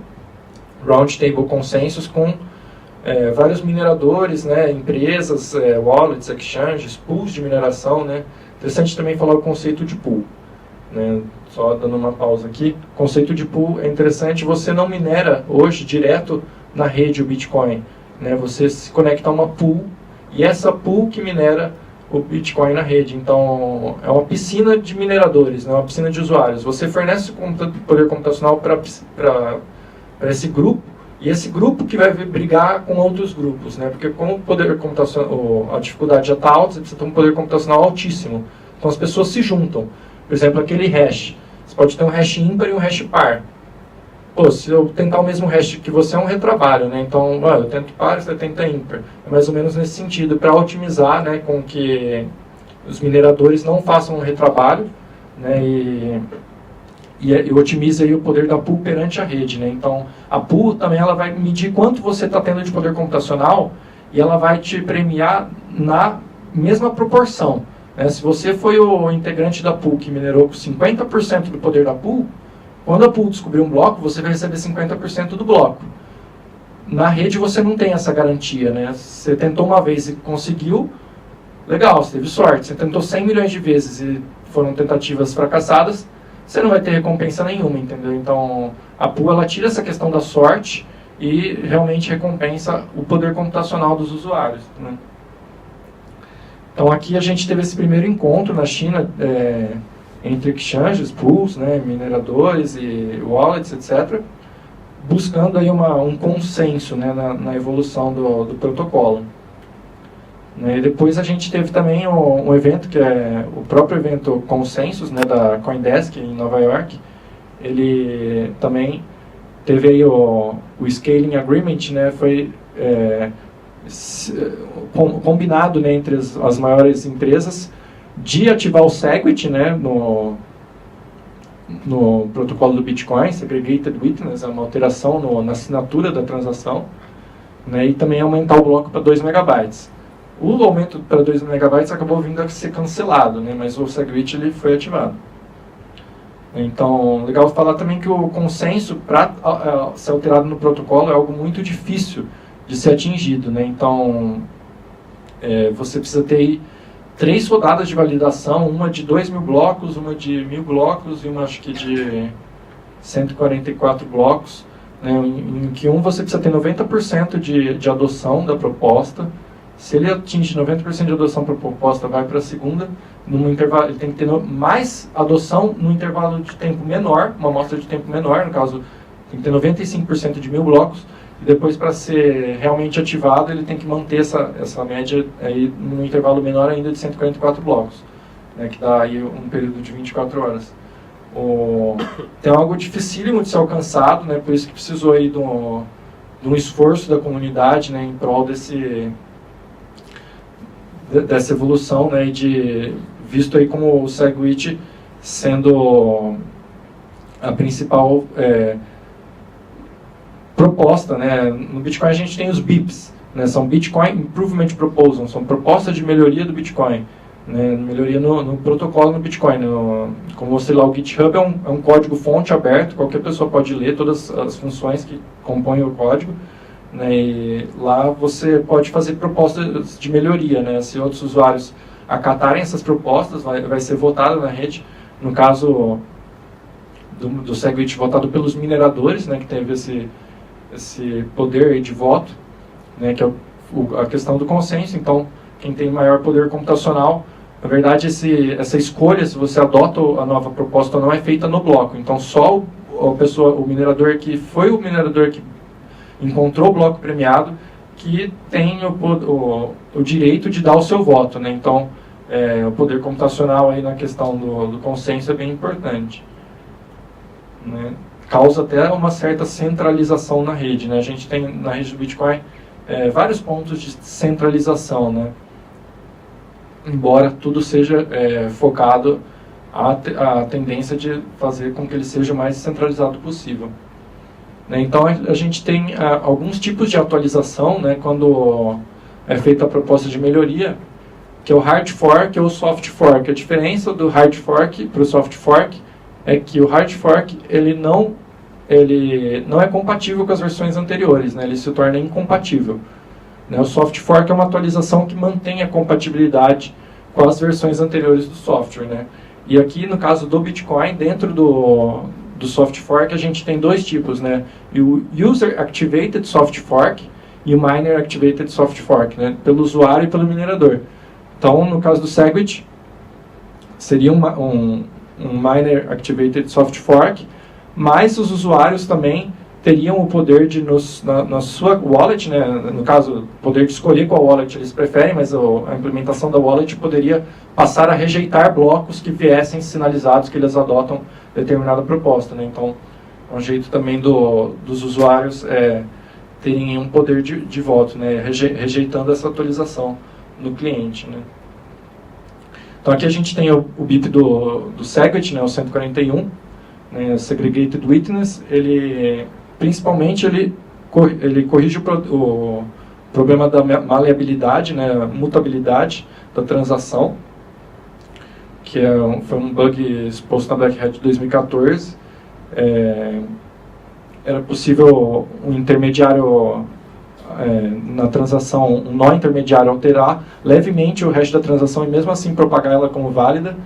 Roundtable Consensus com vários mineradores, né, empresas, wallets, exchanges, pools de mineração, né. Interessante também falar o conceito de pool, né, só dando uma pausa aqui. O conceito de pool é interessante, você não minera hoje direto na rede o Bitcoin, né, você se conecta a uma pool e essa pool que minera o Bitcoin na rede. Então, é uma piscina de mineradores, né, uma piscina de usuários. Você fornece poder computacional para esse grupo, e esse grupo que vai brigar com outros grupos, né? Porque como o poder computacional, a dificuldade já está alta, você precisa ter um poder computacional altíssimo. Então as pessoas se juntam. Por exemplo, aquele hash. Você pode ter um hash ímpar e um hash par. Pô, se eu tentar o mesmo hash que você, é um retrabalho, né? Então, eu tento par, você tenta ímpar. É mais ou menos nesse sentido, para otimizar, né, com que os mineradores não façam um retrabalho, né, e otimiza aí o poder da pool perante a rede, né? Então, a pool também ela vai medir quanto você está tendo de poder computacional e ela vai te premiar na mesma proporção. né? Se você foi o integrante da pool que minerou com 50% do poder da pool, quando a pool descobrir um bloco, você vai receber 50% do bloco. Na rede você não tem essa garantia, né? Você tentou uma vez e conseguiu, legal, você teve sorte. Você tentou 100 milhões de vezes e foram tentativas fracassadas, você não vai ter recompensa nenhuma, entendeu? Então, a pool, ela tira essa questão da sorte e realmente recompensa o poder computacional dos usuários, né? Então, aqui a gente teve esse primeiro encontro na China, entre exchanges, pools, né, mineradores e wallets, etc., buscando aí um consenso, né, na evolução do protocolo. E depois a gente teve também um evento, que é o próprio evento Consensus, né, da CoinDesk, em Nova York. Ele também teve aí o Scaling Agreement, né, foi combinado, né, entre as maiores empresas de ativar o SegWit, né, no protocolo do Bitcoin. Segregated Witness é uma alteração na assinatura da transação, né, e também aumentar o bloco para 2 megabytes. O aumento para 2 megabytes acabou vindo a ser cancelado, né, mas o SegWit ele foi ativado. Então, legal falar também que o consenso para ser alterado no protocolo é algo muito difícil de ser atingido, né? Então, você precisa ter aí 3 rodadas de validação, uma de 2.000 blocos, uma de 1.000 blocos e uma, acho que, de 144 blocos, né? Em que você precisa ter 90% de adoção da proposta. Se ele atinge 90% de adoção para a proposta, vai para a segunda. Ele tem que ter mais adoção num intervalo de tempo menor, uma amostra de tempo menor, no caso, tem que ter 95% de 1.000 blocos. E depois, para ser realmente ativado, ele tem que manter essa média aí num intervalo menor ainda de 144 blocos, né, que dá aí um período de 24 horas. Tem algo dificílimo de ser alcançado, né, por isso que precisou aí de um esforço da comunidade, né, em prol dessa evolução, né, e visto aí como o SegWit sendo a principal proposta, né. No Bitcoin a gente tem os BIPs, né, são Bitcoin Improvement Proposals, são propostas de melhoria do Bitcoin, né, melhoria no protocolo no Bitcoin. Como mostrei lá, o GitHub é um código fonte aberto, qualquer pessoa pode ler todas as funções que compõem o código, né, e lá você pode fazer propostas de melhoria, né. Se outros usuários acatarem essas propostas, vai ser votado na rede. No caso do SegWit, votado pelos mineradores, né, que teve esse poder aí de voto, né, que é a questão do consenso. Então, quem tem maior poder computacional, na verdade, essa escolha, se você adota a nova proposta ou não, é feita no bloco. Então, só o minerador que foi o minerador que encontrou o bloco premiado, que tem o direito de dar o seu voto, né? Então, o poder computacional aí na questão do consenso é bem importante, né? Causa até uma certa centralização na rede, né? A gente tem na rede do Bitcoin vários pontos de centralização, né? Embora tudo seja focado a tendência de fazer com que ele seja o mais centralizado possível. Então, a gente tem alguns tipos de atualização, né, quando é feita a proposta de melhoria, que é o hard fork ou o soft fork. A diferença do hard fork para o soft fork é que o hard fork ele não é compatível com as versões anteriores, né, ele se torna incompatível. O soft fork é uma atualização que mantém a compatibilidade com as versões anteriores do software, né. E aqui, no caso do Bitcoin, dentro do soft fork, a gente tem 2 tipos, né? O User Activated Soft Fork e o Miner Activated Soft Fork, né? Pelo usuário e pelo minerador. Então, no caso do SegWit, seria um Miner Activated Soft Fork, mas os usuários também teriam o poder de, na sua wallet, né? No caso, o poder de escolher qual wallet eles preferem, mas a implementação da wallet poderia passar a rejeitar blocos que viessem sinalizados que eles adotam determinada proposta, né? Então, é um jeito também dos usuários terem um poder de voto, né? Rejeitando essa atualização no cliente, né? Então, aqui a gente tem o BIP do SegWit, né? O 141, né? Segregated Witness. Principalmente, ele corrige o problema da maleabilidade, né? Mutabilidade da transação. que foi um bug exposto na Black Hat de 2014. Era possível um intermediário na transação, um nó intermediário alterar levemente o hash da transação e mesmo assim propagar ela como válida,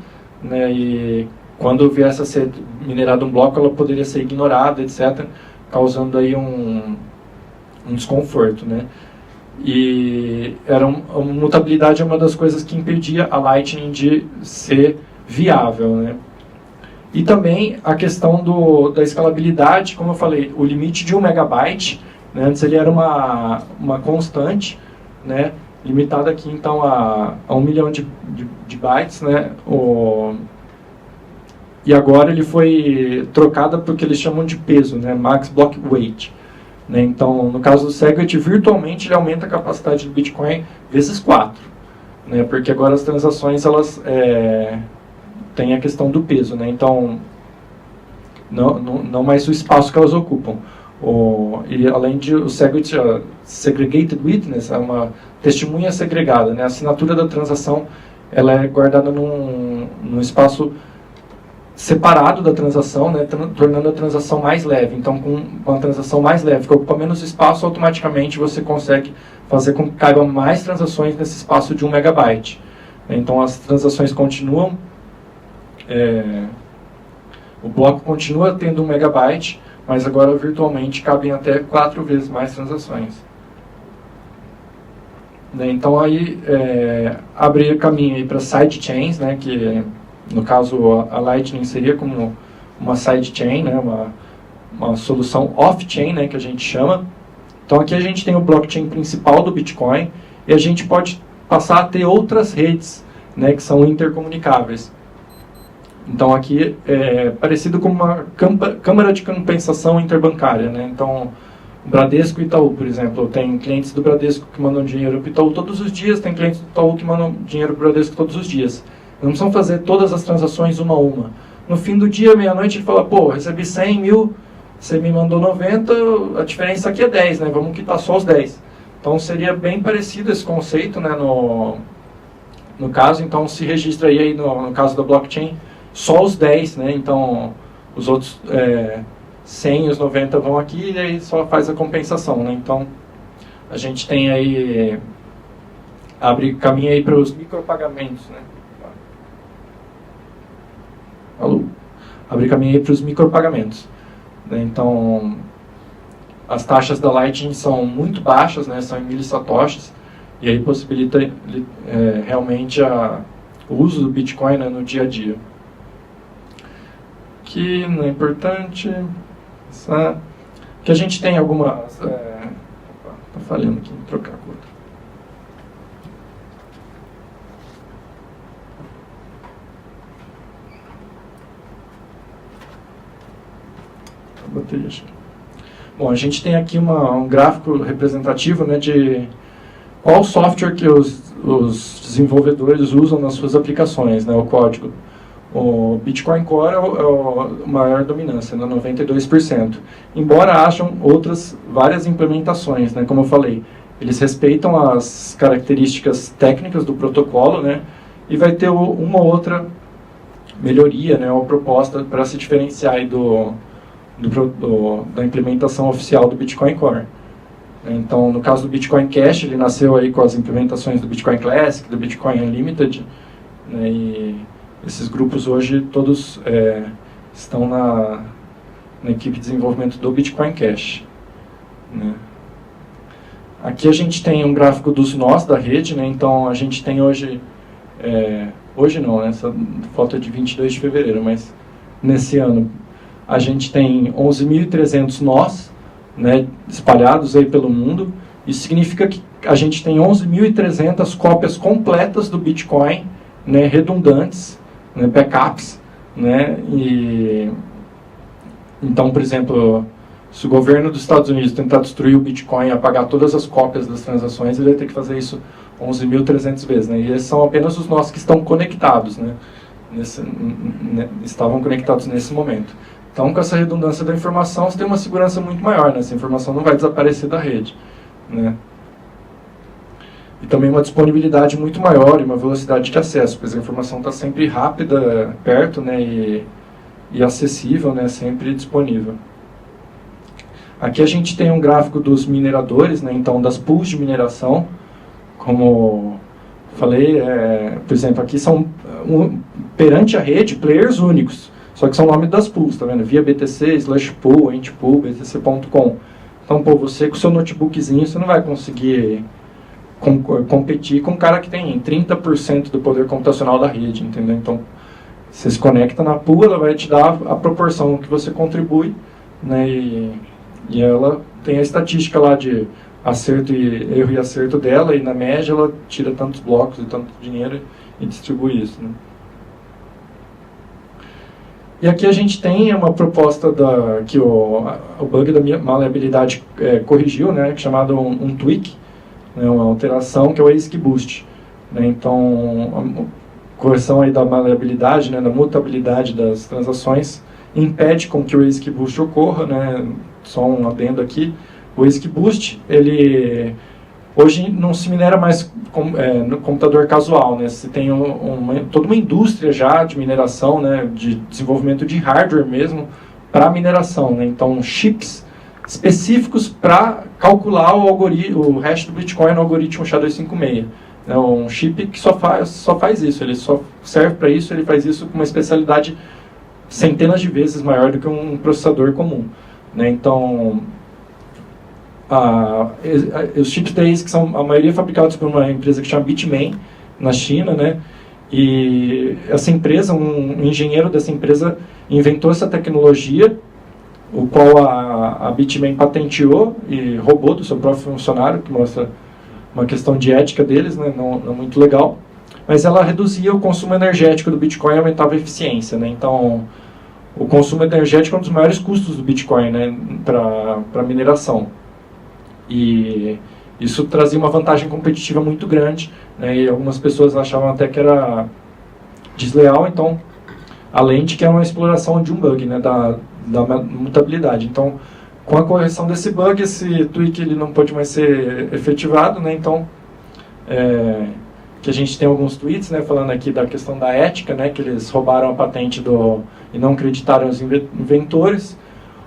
né, e quando viesse a ser minerado um bloco, ela poderia ser ignorada, etc., causando aí um desconforto, né? E a mutabilidade é uma das coisas que impedia a Lightning de ser viável, né? E também a questão da escalabilidade, como eu falei, o limite de 1 megabyte, né, antes ele era uma constante, né, limitada aqui então a 1 milhão de bytes, né, e agora ele foi trocado por que eles chamam de peso, né, max block weight. Né, então, no caso do Segwit, virtualmente ele aumenta a capacidade do Bitcoin vezes 4, né, porque agora as transações elas têm a questão do peso, né, então não mais o espaço que elas ocupam. E além de o Segwit, Segregated Witness, é uma testemunha segregada, né, a assinatura da transação ela é guardada num espaço separado da transação, né, tornando a transação mais leve. Então, com uma transação mais leve, que ocupa menos espaço, automaticamente você consegue fazer com que caibam mais transações nesse espaço de 1 megabyte. Então, as transações continuam, o bloco continua tendo 1 megabyte, mas agora virtualmente cabem até 4 vezes mais transações. Né, então, aí abre caminho para sidechains, né, que no caso, a Lightning seria como uma sidechain, né, uma solução off-chain, né, que a gente chama. Então, aqui a gente tem o blockchain principal do Bitcoin e a gente pode passar a ter outras redes, né, que são intercomunicáveis. Então, aqui é parecido com uma câmara de compensação interbancária. Né? Então, o Bradesco e Itaú, por exemplo, tem clientes do Bradesco que mandam dinheiro para o Itaú todos os dias, tem clientes do Itaú que mandam dinheiro para o Bradesco todos os dias. Não precisam fazer todas as transações uma a uma. No fim do dia, meia-noite, ele fala, pô, recebi 100 mil, você me mandou 90, a diferença aqui é 10, né? Vamos quitar só os 10. Então, seria bem parecido esse conceito, né? No caso, então, se registra aí, no caso da blockchain, só os 10, né? Então, os outros 100 e os 90 vão aqui e aí só faz a compensação, né? Então, a gente tem aí, abre caminho aí para os micropagamentos, né? Abre caminho para os micropagamentos. Então, as taxas da Lightning são muito baixas, né, são em milissatoshis, e aí possibilita realmente o uso do Bitcoin, né, no dia a dia. Aqui não é importante, que a gente tem algumas... Está falhando aqui, vou trocar a cor. Bom, a gente tem aqui um gráfico representativo, né, de qual software que os desenvolvedores usam nas suas aplicações, né, o código. O Bitcoin Core é a maior dominância, né, 92%. Embora hajam várias implementações, né, como eu falei, eles respeitam as características técnicas do protocolo, né, e vai ter uma ou outra melhoria, né, ou proposta para se diferenciar aí da implementação oficial do Bitcoin Core. Então, no caso do Bitcoin Cash, ele nasceu aí com as implementações do Bitcoin Classic, do Bitcoin Unlimited, né, e esses grupos hoje todos estão na equipe de desenvolvimento do Bitcoin Cash. Né. Aqui a gente tem um gráfico dos nós da rede, né, então a gente tem hoje não, né, essa foto é de 22 de fevereiro, mas nesse ano a gente tem 11.300 nós, né, espalhados aí pelo mundo. Isso significa que a gente tem 11.300 cópias completas do Bitcoin, né, redundantes, né, backups, né, e então, por exemplo, se o governo dos Estados Unidos tentar destruir o Bitcoin e apagar todas as cópias das transações, ele vai ter que fazer isso 11.300 vezes, né, e esses são apenas os nós que estão conectados, né, estavam conectados nesse momento. Então, com essa redundância da informação, você tem uma segurança muito maior, né? Essa informação não vai desaparecer da rede, né? e também uma disponibilidade muito maior e uma velocidade de acesso, pois a informação está sempre rápida, perto, né, e acessível, né, sempre disponível. Aqui a gente tem um gráfico dos mineradores, né, então das pools de mineração, como falei, por exemplo, aqui são, perante a rede, players únicos, só que são nomes das pools, tá vendo? Via BTC, Slush Pool, Antpool, BTC.com. Então, pô, você com o seu notebookzinho, você não vai conseguir competir com um cara que tem 30% do poder computacional da rede, entendeu? Então, você se conecta na pool, ela vai te dar a proporção que você contribui, né, e ela tem a estatística lá de acerto e erro e acerto dela, e na média ela tira tantos blocos e tanto dinheiro e distribui isso, né? E aqui a gente tem uma proposta que o bug da maleabilidade corrigiu, né, chamado um tweak, né, uma alteração, que é o ASIC Boost. Né, então, a correção aí da maleabilidade, né, da mutabilidade das transações, impede com que o ASIC Boost ocorra, né, só um adendo aqui. O ASIC Boost, ele hoje não se minera mais no computador casual, né? Você tem toda uma indústria já de mineração, né, de desenvolvimento de hardware mesmo para mineração, né? Então, chips específicos para calcular o hash do Bitcoin no algoritmo SHA-256. É um chip que só faz isso, ele só serve para isso, ele faz isso com uma especialidade centenas de vezes maior do que um processador comum, né? Então, os chips da ASIC são a maioria fabricados por uma empresa que chama Bitmain, na China, né? E essa empresa, um engenheiro dessa empresa inventou essa tecnologia, o qual a Bitmain patenteou e roubou do seu próprio funcionário, que mostra uma questão de ética deles, né? Não muito legal. Mas ela reduzia o consumo energético do Bitcoin e aumentava a eficiência, né? Então, o consumo energético é um dos maiores custos do Bitcoin, né, para mineração. E isso trazia uma vantagem competitiva muito grande, né, e algumas pessoas achavam até que era desleal, então, além de que é uma exploração de um bug, né, da mutabilidade. Então, com a correção desse bug, esse tweak ele não pode mais ser efetivado, né, então, que a gente tem alguns tweets, né, falando aqui da questão da ética, né, que eles roubaram a patente e não acreditaram os inventores.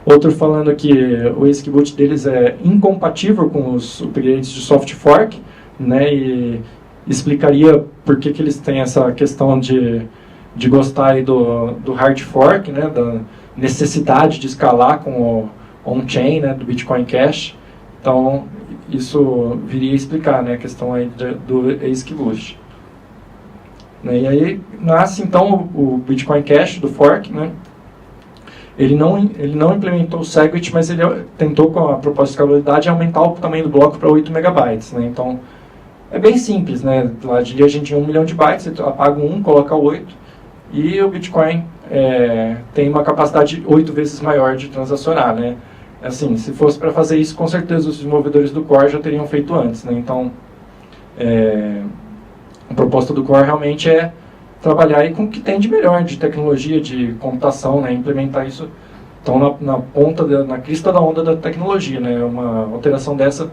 Outro falando que o ASIC boot deles é incompatível com os upgrades de soft fork, né, e explicaria por que eles têm essa questão de gostar aí do hard fork, né, da necessidade de escalar com o on-chain, né, do Bitcoin Cash. Então, isso viria a explicar, né, a questão aí do ASIC Boost. Né, e aí nasce então o Bitcoin Cash do fork, né. Ele não implementou o Segwit, mas ele tentou, com a proposta de escalabilidade, aumentar o tamanho do bloco para 8 megabytes. Né? Então, é bem simples. Né? Lá de a gente tinha 1 milhão de bytes, você apaga 1, coloca 8, e o Bitcoin tem uma capacidade 8 vezes maior de transacionar. Né? Assim, se fosse para fazer isso, com certeza os desenvolvedores do Core já teriam feito antes. Né? Então, a proposta do Core realmente é trabalhar aí com o que tem de melhor, de tecnologia, de computação, né, implementar isso então na ponta, na crista da onda da tecnologia, né, uma alteração dessa,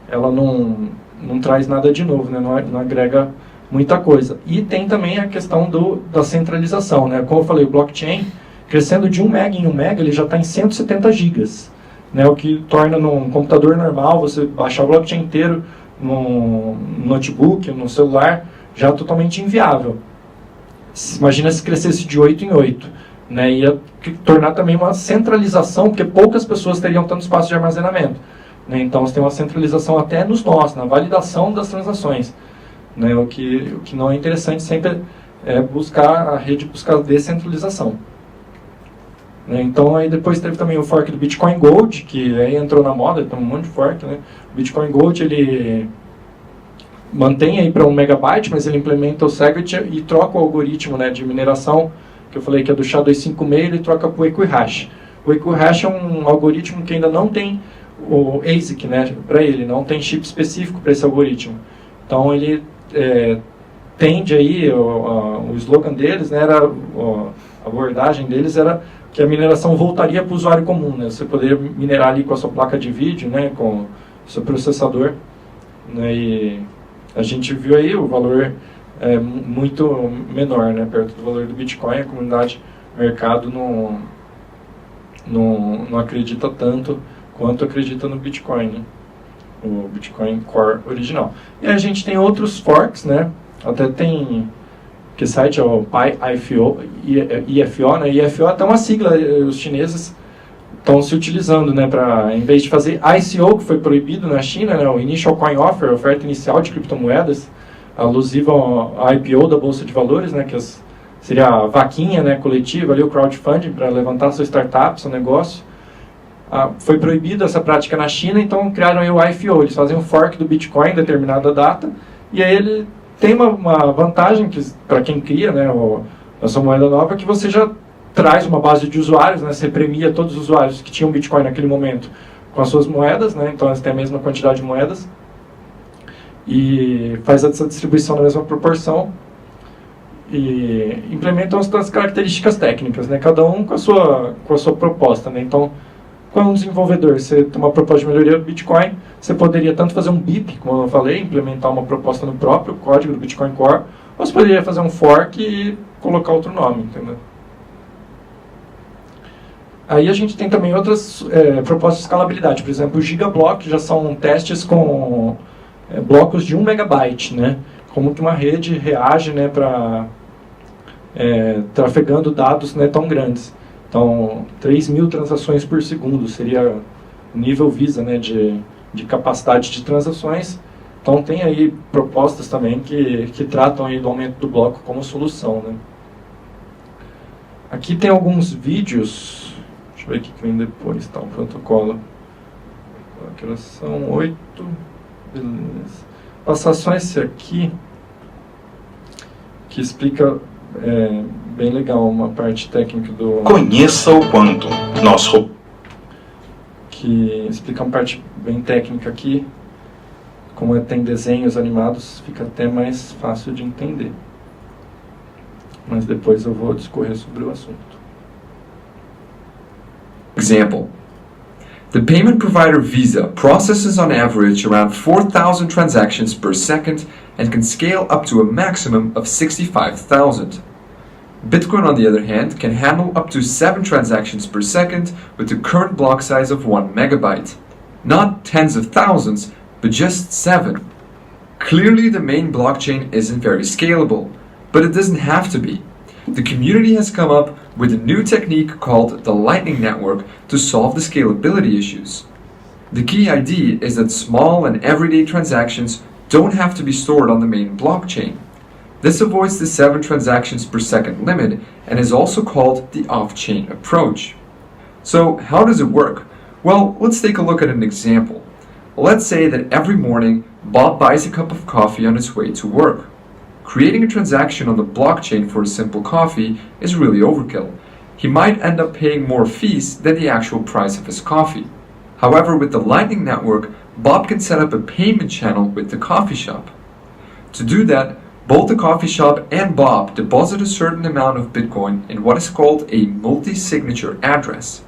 ela não traz nada de novo, né, não agrega muita coisa. E tem também a questão da centralização, né, como eu falei, o blockchain, crescendo de 1 mega em 1 mega, ele já está em 170 gigas, né, o que torna num computador normal, você baixar o blockchain inteiro no notebook, no celular, já totalmente inviável. Imagina se crescesse de 8 em 8, né? Ia tornar também uma centralização, porque poucas pessoas teriam tanto espaço de armazenamento, né? Então você tem uma centralização até nos nós, na validação das transações, né? O que não é interessante sempre é a rede buscar descentralização, né? Então aí depois teve também o fork do Bitcoin Gold, que aí entrou na moda, tem um monte de fork, né? O Bitcoin Gold, ele mantém aí para 1 megabyte, mas ele implementa o Segwit e troca o algoritmo, né, de mineração, que eu falei que é do SHA-256, ele troca para o Equihash. O Equihash é um algoritmo que ainda não tem o ASIC, né, para ele, não tem chip específico para esse algoritmo. Então ele tende aí, o slogan deles, né, a abordagem deles era que a mineração voltaria para o usuário comum, né, você poderia minerar ali com a sua placa de vídeo, né, com o seu processador, né, A gente viu aí o valor muito menor, né, perto do valor do Bitcoin. A comunidade, o mercado não acredita tanto quanto acredita no Bitcoin, né? O Bitcoin Core original. E a gente tem outros forks, né? Até tem, que site é o PyIFO, IFO, né? IFO é até uma sigla, os chineses estão se utilizando, né, para, em vez de fazer ICO, que foi proibido na China, né, o Initial Coin Offer, oferta inicial de criptomoedas, alusiva ao IPO da Bolsa de Valores, né, que seria a vaquinha, né, coletiva, ali, o crowdfunding para levantar sua startup, seu negócio. Foi proibida essa prática na China, então criaram aí o IFO, eles fazem um fork do Bitcoin em determinada data, e aí ele tem uma vantagem para quem cria, né, a sua moeda nova, que você já traz uma base de usuários, né, você premia todos os usuários que tinham Bitcoin naquele momento com as suas moedas, né, então eles têm a mesma quantidade de moedas, e faz essa distribuição na mesma proporção, e implementam as características técnicas, né, cada um com a sua proposta, né, então, quando um desenvolvedor, você tem uma proposta de melhoria do Bitcoin, você poderia tanto fazer um BIP, como eu falei, implementar uma proposta no próprio código do Bitcoin Core, ou você poderia fazer um fork e colocar outro nome, entendeu? Aí a gente tem também outras propostas de escalabilidade, por exemplo, o Gigablock já são testes com blocos de 1 megabyte, né? Como que uma rede reage, né, para trafegando dados, né, tão grandes. Então, 3.000 transações por segundo seria o nível Visa, né, de capacidade de transações. Então, tem aí propostas também que tratam aí do aumento do bloco como solução, né? Aqui tem alguns vídeos, deixa eu ver o que vem depois, tá, o protocolo. Aqui são 8, beleza. Passar só esse aqui, que explica bem legal uma parte técnica do... Conheça o Quantum, que explica uma parte bem técnica aqui, como tem desenhos animados, fica até mais fácil de entender. Mas depois eu vou discorrer sobre o assunto. Example. The payment provider Visa processes on average around 4,000 transactions per second and can scale up to a maximum of 65,000. Bitcoin, on the other hand, can handle up to 7 transactions per second with the current block size of 1 megabyte. Not tens of thousands, but just 7. Clearly, the main blockchain isn't very scalable, but it doesn't have to be. The community has come up with a new technique called the Lightning Network to solve the scalability issues. The key idea is that small and everyday transactions don't have to be stored on the main blockchain. This avoids the 7 transactions per second limit and is also called the off-chain approach. So how does it work? Well, let's take a look at an example. Let's say that every morning Bob buys a cup of coffee on his way to work. Creating a transaction on the blockchain for a simple coffee is really overkill. He might end up paying more fees than the actual price of his coffee. However, with the Lightning Network, Bob can set up a payment channel with the coffee shop. To do that, both the coffee shop and Bob deposit a certain amount of Bitcoin in what is called a multi-signature address.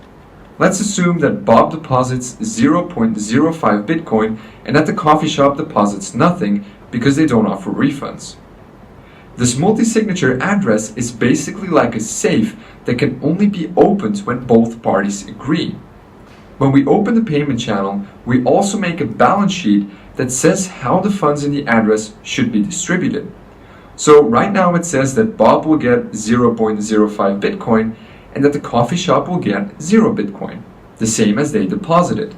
Let's assume that Bob deposits 0.05 Bitcoin and that the coffee shop deposits nothing because they don't offer refunds. This multi-signature address is basically like a safe that can only be opened when both parties agree. When we open the payment channel, we also make a balance sheet that says how the funds in the address should be distributed. So right now it says that Bob will get 0.05 Bitcoin and that the coffee shop will get 0 Bitcoin, the same as they deposited.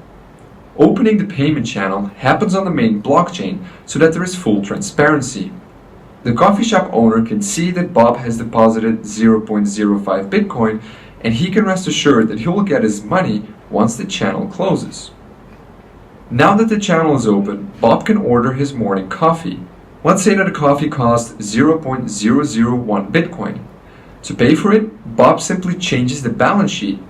Opening the payment channel happens on the main blockchain so that there is full transparency. The coffee shop owner can see that Bob has deposited 0.05 Bitcoin and he can rest assured that he will get his money once the channel closes. Now that the channel is open, Bob can order his morning coffee. Let's say that a coffee costs 0.001 Bitcoin. To pay for it, Bob simply changes the balance sheet.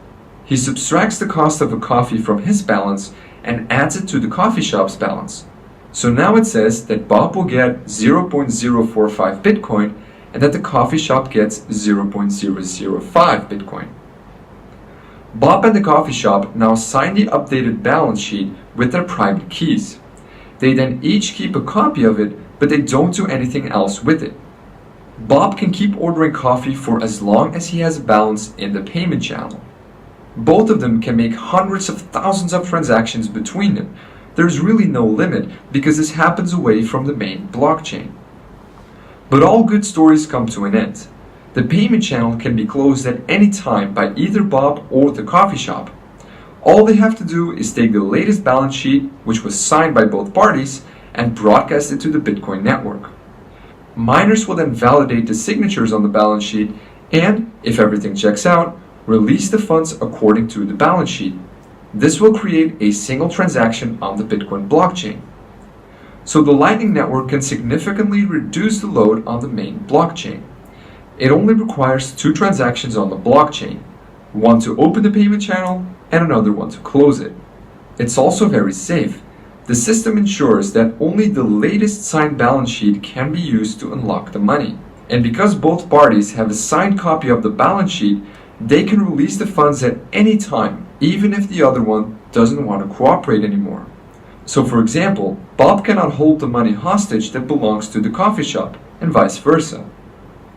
He subtracts the cost of a coffee from his balance and adds it to the coffee shop's balance. So now it says that Bob will get 0.045 Bitcoin and that the coffee shop gets 0.005 Bitcoin. Bob and the coffee shop now sign the updated balance sheet with their private keys. They then each keep a copy of it, but they don't do anything else with it. Bob can keep ordering coffee for as long as he has a balance in the payment channel. Both of them can make hundreds of thousands of transactions between them. There's really no limit because this happens away from the main blockchain. But all good stories come to an end. The payment channel can be closed at any time by either Bob or the coffee shop. All they have to do is take the latest balance sheet, which was signed by both parties, and broadcast it to the Bitcoin network. Miners will then validate the signatures on the balance sheet and, if everything checks out, release the funds according to the balance sheet. This will create a single transaction on the Bitcoin blockchain. So the Lightning Network can significantly reduce the load on the main blockchain. It only requires 2 transactions on the blockchain, one to open the payment channel and another one to close it. It's also very safe. The system ensures that only the latest signed balance sheet can be used to unlock the money. And because both parties have a signed copy of the balance sheet, they can release the funds at any time, even if the other one doesn't want to cooperate anymore. So for example, Bob cannot hold the money hostage that belongs to the coffee shop, and vice versa.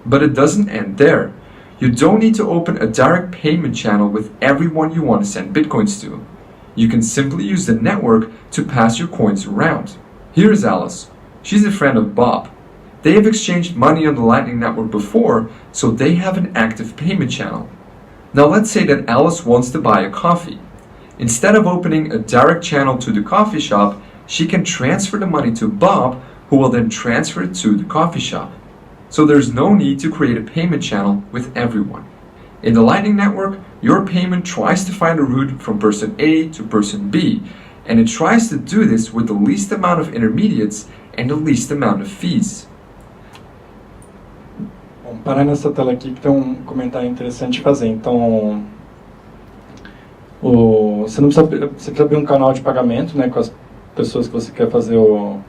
But it doesn't end there. You don't need to open a direct payment channel with everyone you want to send bitcoins to. You can simply use the network to pass your coins around. Here's Alice. She's a friend of Bob. They have exchanged money on the Lightning Network before, so they have an active payment channel. Now let's say that Alice wants to buy a coffee. Instead of opening a direct channel to the coffee shop, she can transfer the money to Bob, who will then transfer it to the coffee shop. So there's no need to create a payment channel with everyone. In the Lightning Network, your payment tries to find a route from person A to person B, and it tries to do this with the least amount of intermediates and the least amount of fees. Bom, parar nessa tela aqui que tem um comentário interessante de fazer. Então, você precisa abrir um canal de pagamento, né, com as pessoas que você quer fazer o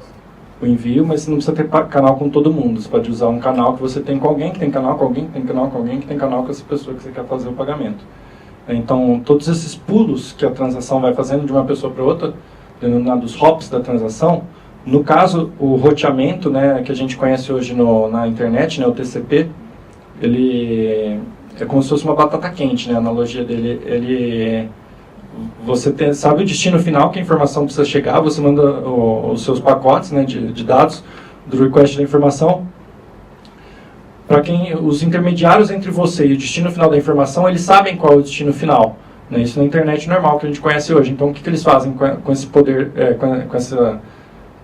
envio, mas você não precisa ter canal com todo mundo. Você pode usar um canal que você tem com alguém, que tem canal com alguém, que tem canal com alguém, que tem canal com essa pessoa que você quer fazer o pagamento. Então, todos esses pulos que a transação vai fazendo de uma pessoa para outra, denominados hops da transação, no caso, o roteamento, né, que a gente conhece hoje na internet, né, o TCP, ele é como se fosse uma batata quente, né, a analogia dele. Você sabe o destino final, que a informação precisa chegar, você manda os seus pacotes, né, de dados do request da informação. Para os intermediários entre você e o destino final da informação, eles sabem qual é o destino final. Né, isso na internet normal que a gente conhece hoje. Então, o que eles fazem com esse poder, com esse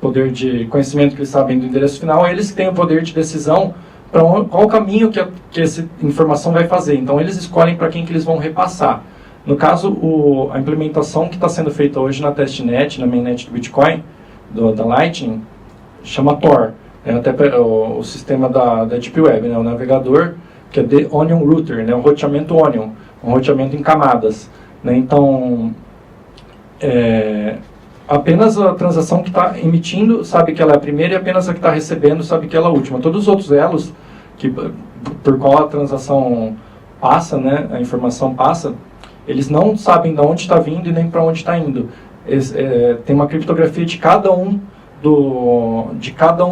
poder de conhecimento que eles sabem do endereço final? Eles têm o poder de decisão para qual o caminho que essa informação vai fazer. Então, eles escolhem para quem que eles vão repassar. No caso, a implementação que está sendo feita hoje na testnet, na mainnet do Bitcoin, da Lightning, chama Tor. Até o sistema da Deep Web, né, o navegador, que é The Onion Router, né, o roteamento Onion, um roteamento em camadas. Né, então, apenas a transação que está emitindo sabe que ela é a primeira e apenas a que está recebendo sabe que ela é a última. Todos os outros elos por qual a transação passa, né, a informação passa, eles não sabem de onde está vindo e nem para onde está indo. Tem uma criptografia de cada um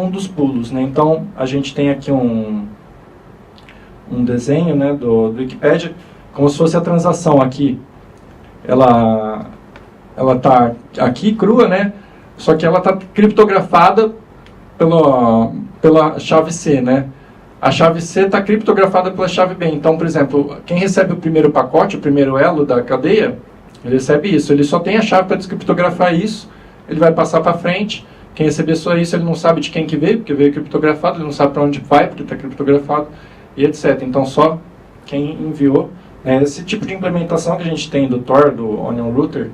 dos pulos. Né? Então, a gente tem aqui um desenho, né, do Wikipedia, como se fosse a transação aqui. Ela está aqui crua, né? Só que ela está criptografada pela chave C, né? A chave C está criptografada pela chave B. Então, por exemplo, quem recebe o primeiro pacote, o primeiro elo da cadeia, ele recebe isso. Ele só tem a chave para descriptografar isso, ele vai passar para frente. Quem receber só isso, ele não sabe de quem que veio, porque veio criptografado, ele não sabe para onde vai, porque está criptografado, e etc. Então, só quem enviou. Esse tipo de implementação que a gente tem do Tor, do Onion Router,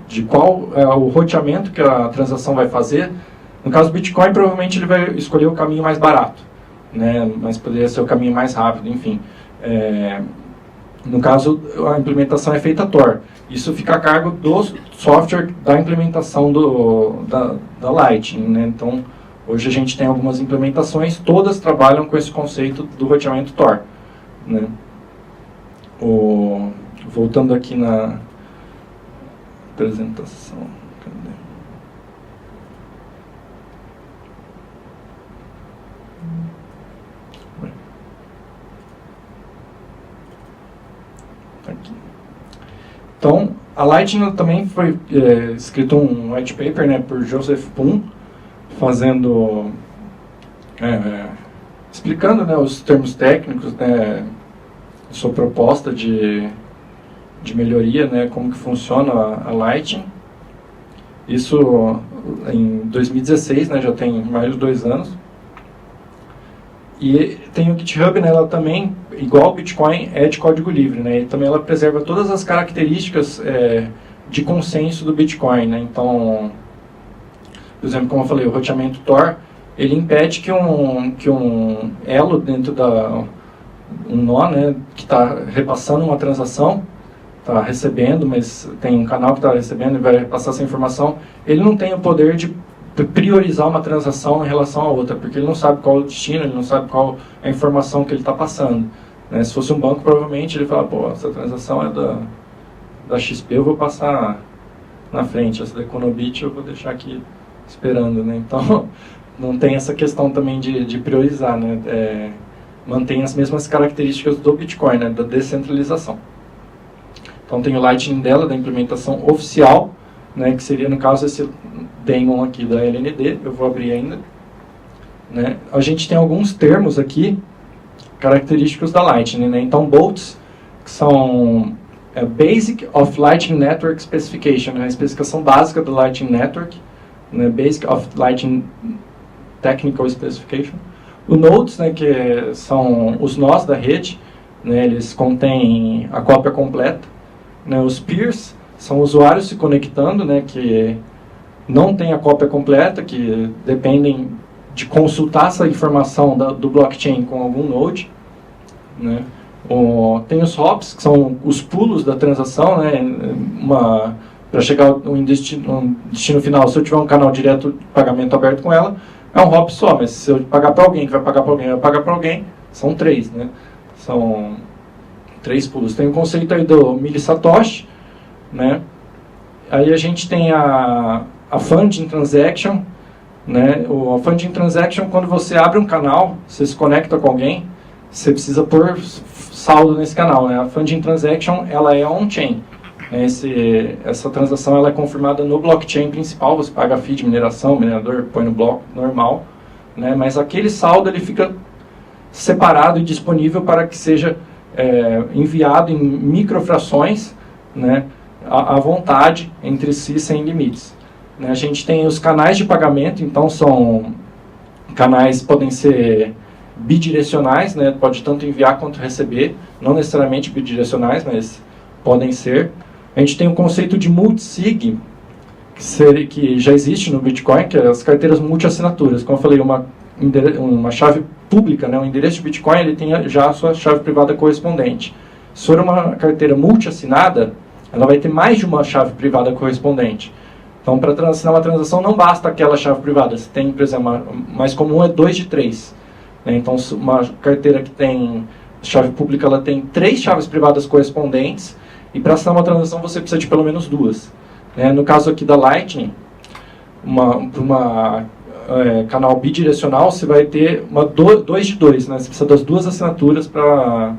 de qual é o roteamento que a transação vai fazer. No caso do Bitcoin, provavelmente ele vai escolher o caminho mais barato, né? Mas poderia ser o caminho mais rápido, enfim. No caso, a implementação é feita Tor. Isso fica a cargo do software da implementação da Lightning, né? Então, hoje a gente tem algumas implementações, todas trabalham com esse conceito do roteamento Tor, né? Voltando aqui na apresentação. Cadê? A Lightning também foi escrito um white paper, né, por Joseph Poon, fazendo, explicando, né, os termos técnicos, né, sua proposta de melhoria, né, como que funciona a Lightning. Isso em 2016, né, já tem mais de 2 anos. E tem o GitHub, né, ela também, igual o Bitcoin, é de código livre, né, e também ela preserva todas as características de consenso do Bitcoin, né, então, por exemplo, como eu falei, o roteamento Tor, ele impede que um elo dentro um nó, né, que está repassando uma transação, está recebendo, mas tem um canal que está recebendo e vai repassar essa informação, ele não tem o poder de priorizar uma transação em relação a outra, porque ele não sabe qual é o destino, ele não sabe qual é a informação que ele está passando, né? Se fosse um banco, provavelmente ele fala, pô, essa transação é da XP, eu vou passar na frente, essa da Econobit eu vou deixar aqui esperando, né? Então, não tem essa questão também de priorizar, né? Mantém as mesmas características do Bitcoin, né? Da descentralização. Então, tem o Lightning dela, da implementação oficial, né? Que seria, no caso, esse daemon aqui da LND, eu vou abrir ainda. Né? A gente tem alguns termos aqui, característicos da Lightning, né? Então, bolts, que são Basic of Lightning Network Specification, né? A especificação básica do Lightning Network, né? Basic of Lightning Technical Specification. O nodes, né? Que são os nós da rede, né? Eles contêm a cópia completa. Né? Os peers são usuários se conectando, né? Que não tem a cópia completa, que dependem de consultar essa informação do blockchain com algum node, né? Tem os hops, que são os pulos da transação, né? Para chegar a um destino final, se eu tiver um canal direto de pagamento aberto com ela, é um hop só, mas se eu pagar para alguém, que vai pagar para alguém, vai pagar para alguém, são 3, né? São 3 pulos. Tem o conceito aí do millisatoshi, né? Aí a gente tem a funding transaction, né? A funding transaction, quando você abre um canal, você se conecta com alguém, você precisa pôr saldo nesse canal, né? A funding transaction, ela é on-chain. Essa transação ela é confirmada no blockchain principal, você paga a fee de mineração, o minerador põe no bloco normal, né? Mas aquele saldo ele fica separado e disponível para que seja enviado em microfrações, né? À vontade, entre si, sem limites. A gente tem os canais de pagamento, então são canais podem ser bidirecionais, né? Pode tanto enviar quanto receber, não necessariamente bidirecionais, mas podem ser. A gente tem o conceito de multisig, que já existe no Bitcoin, que é as carteiras multi-assinaturas. Como eu falei, uma chave pública, né? Um endereço de Bitcoin, ele tem já a sua chave privada correspondente. Se for uma carteira multi-assinada, ela vai ter mais de uma chave privada correspondente. Então, para assinar uma transação, não basta aquela chave privada. Você tem, por exemplo, a mais comum é 2 de 3. Né? Então, uma carteira que tem chave pública, ela tem 3 chaves privadas correspondentes. E para assinar uma transação, você precisa de pelo menos 2. Né? No caso aqui da Lightning, para canal bidirecional, você vai ter 2 de 2. Né? Você precisa das 2 assinaturas para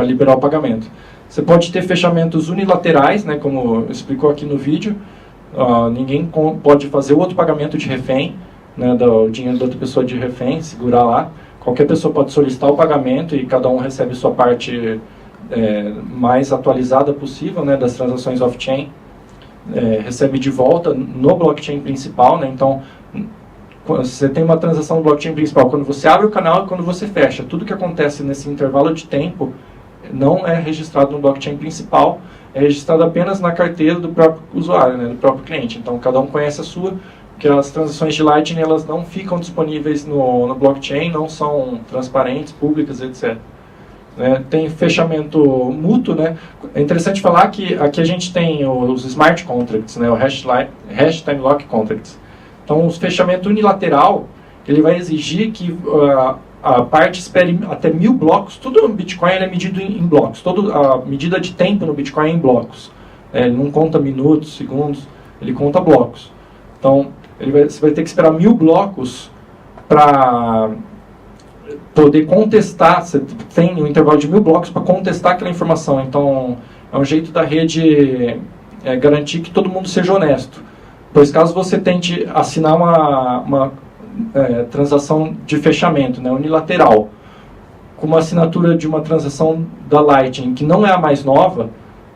liberar o pagamento. Você pode ter fechamentos unilaterais, né? Como explicou aqui no vídeo. Ninguém pode fazer o outro pagamento de refém, né, do dinheiro da outra pessoa de refém, segurar lá. Qualquer pessoa pode solicitar o pagamento e cada um recebe sua parte mais atualizada possível, né, das transações off-chain. Recebe de volta no blockchain principal, né, então você tem uma transação no blockchain principal quando você abre o canal e quando você fecha. Tudo que acontece nesse intervalo de tempo não é registrado no blockchain principal, é registrado apenas na carteira do próprio usuário, né, do próprio cliente. Então, cada um conhece a sua, porque as transações de Lightning elas não ficam disponíveis no blockchain, não são transparentes, públicas, etc. Tem fechamento mútuo, né? É interessante falar que aqui a gente tem os smart contracts, né, o hash time lock contracts. Então, o fechamento unilateral, ele vai exigir que a parte espere até 1000 blocos. Tudo no Bitcoin é medido em blocos. Toda a medida de tempo no Bitcoin é em blocos. Ele não conta minutos, segundos, ele conta blocos. Então, você vai ter que esperar 1000 blocos para poder contestar. Você tem um intervalo de 1000 blocos para contestar aquela informação. Então, é um jeito da rede garantir que todo mundo seja honesto. Pois caso você tente assinar uma transação de fechamento, né, unilateral, com uma assinatura de uma transação da Lightning que não é a mais nova,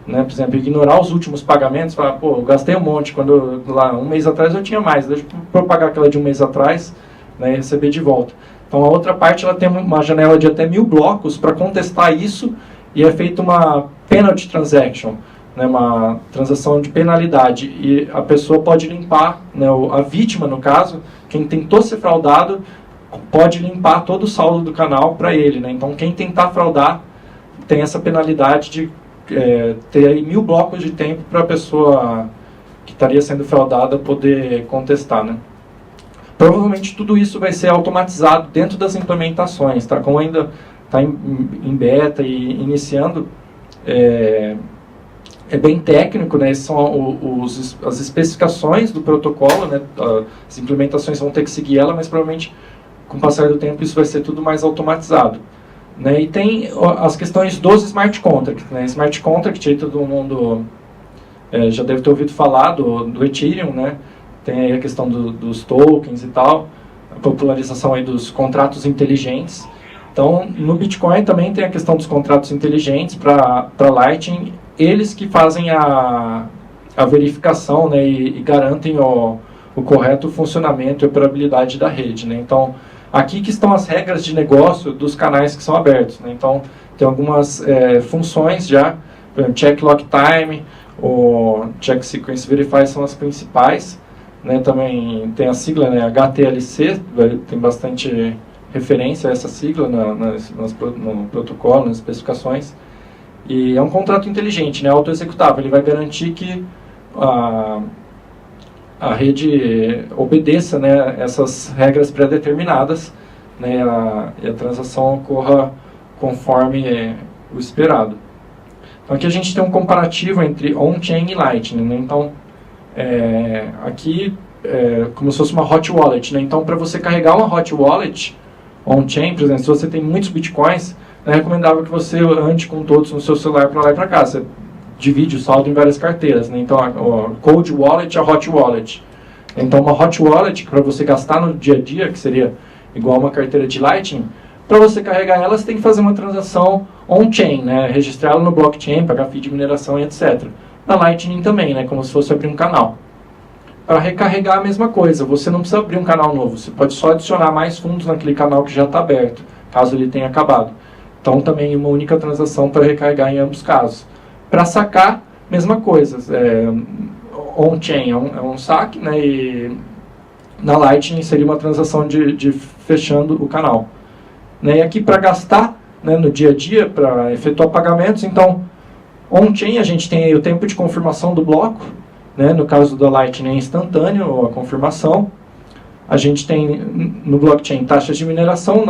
né, por exemplo, ignorar os últimos pagamentos, falar, pô, eu gastei um monte, quando lá um mês atrás eu tinha mais, deixa eu pagar aquela de um mês atrás, né, e receber de volta. Então a outra parte ela tem uma janela de até 1000 blocos para contestar isso, e é feita uma penalty transaction, né, uma transação de penalidade, e a pessoa pode limpar, né, a vítima no caso, quem tentou ser fraudado, pode limpar todo o saldo do canal para ele, né? Então quem tentar fraudar tem essa penalidade de ter aí 1000 blocos de tempo para a pessoa que estaria sendo fraudada poder contestar, né? Provavelmente tudo isso vai ser automatizado dentro das implementações, tá? Como ainda está em beta e iniciando, é bem técnico, né? Essas são as especificações do protocolo, né? As implementações vão ter que seguir ela, mas provavelmente com o passar do tempo isso vai ser tudo mais automatizado, né? E tem as questões dos smart contracts, né? Smart contract, aí todo mundo já deve ter ouvido falar do Ethereum, né? Tem aí a questão dos tokens e tal, a popularização aí dos contratos inteligentes. Então, no Bitcoin também tem a questão dos contratos inteligentes para Lightning, eles que fazem a verificação, né, e garantem o correto funcionamento e operabilidade da rede, né? Então, aqui que estão as regras de negócio dos canais que são abertos, né? Então, tem algumas funções já, por exemplo, check lock time, o check sequence verify são as principais, né? Também tem a sigla, né, HTLC, tem bastante referência a essa sigla no protocolo, nas especificações. E é um contrato inteligente, né, autoexecutável. Ele vai garantir que a rede obedeça, né, essas regras pré-determinadas, né, e a transação ocorra conforme o esperado. Então aqui a gente tem um comparativo entre on-chain e Lightning, né? Então aqui como se fosse uma hot wallet, né? Então para você carregar uma hot wallet on-chain, por exemplo, se você tem muitos bitcoins, é recomendável que você ande com todos no seu celular para lá e para cá. Você divide o saldo em várias carteiras, né? Então, a cold wallet e a hot wallet. Então, uma hot wallet, para você gastar no dia a dia, que seria igual uma carteira de Lightning, para você carregar ela, você tem que fazer uma transação on-chain, né? Registrar ela no blockchain, pagar fee de mineração e etc. Na Lightning também, né? Como se fosse abrir um canal. Para recarregar a mesma coisa, você não precisa abrir um canal novo, você pode só adicionar mais fundos naquele canal que já está aberto, caso ele tenha acabado. Então, também uma única transação para recarregar em ambos casos. Para sacar, mesma coisa. On-chain é um saque, né, e na Lightning seria uma transação de fechando o canal. Né, e aqui para gastar, né, no dia a dia, para efetuar pagamentos, então, on-chain a gente tem aí o tempo de confirmação do bloco, né, no caso da Lightning é instantâneo a confirmação. A gente tem no blockchain taxas de mineração,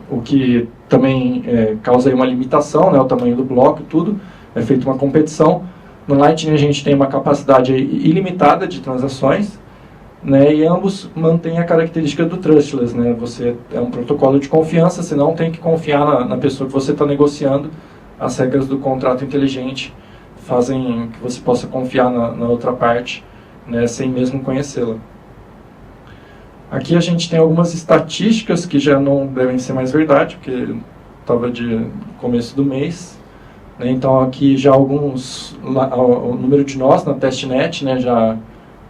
o que também causa aí uma limitação, né, o tamanho do bloco e tudo, é feita uma competição. No Lightning a gente tem uma capacidade ilimitada de transações, né, e ambos mantêm a característica do trustless, né, você é um protocolo de confiança, você não tem que confiar na pessoa que você está negociando, as regras do contrato inteligente fazem que você possa confiar na outra parte, né, sem mesmo conhecê-la. Aqui a gente tem algumas estatísticas que já não devem ser mais verdade, porque estava de começo do mês. Né? Então aqui já alguns, o número de nós na testnet, né, já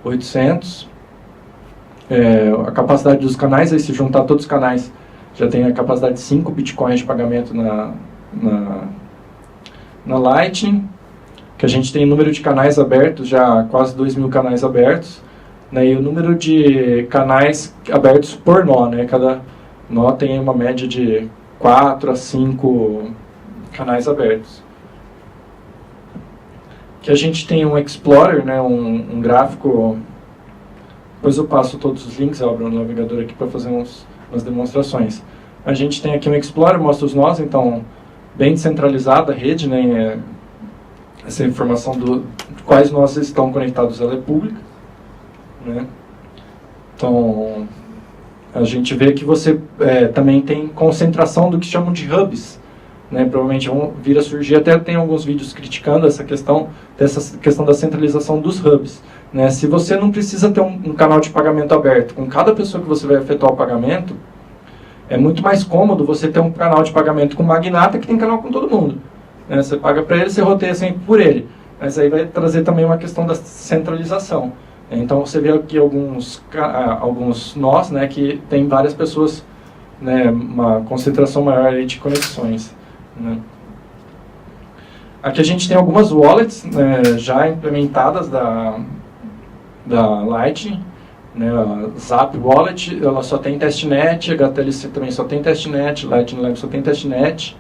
800. A capacidade dos canais, aí se juntar todos os canais, já tem a capacidade de 5 bitcoins de pagamento na Lightning. Que a gente tem o número de canais abertos, já quase 2.000 canais abertos. Né, e o número de canais abertos por nó, né, cada nó tem uma média de 4 a 5 canais abertos. Aqui a gente tem um Explorer, né, um gráfico, depois eu passo todos os links, eu abro o navegador aqui para fazer umas demonstrações. A gente tem aqui um Explorer, mostra os nós, então bem descentralizada a rede, né, essa informação de quais nós estão conectados, ela é pública. Né? Então, a gente vê que você também tem concentração do que chamam de hubs, né, provavelmente vão vir a surgir, até tem alguns vídeos criticando essa questão da centralização dos hubs. Né? Se você não precisa ter um canal de pagamento aberto com cada pessoa que você vai efetuar o pagamento, é muito mais cômodo você ter um canal de pagamento com o magnata que tem canal com todo mundo. Né? Você paga para ele, você roteia sempre por ele. Mas aí vai trazer também uma questão da centralização. Então você vê aqui alguns nós, né, que tem várias pessoas, né, uma concentração maior aí de conexões. Né? Aqui a gente tem algumas wallets, né, já implementadas da Lightning. Né, a Zap Wallet, ela só tem testnet, a HTLC também só tem testnet, Lightning Lab só tem testnet.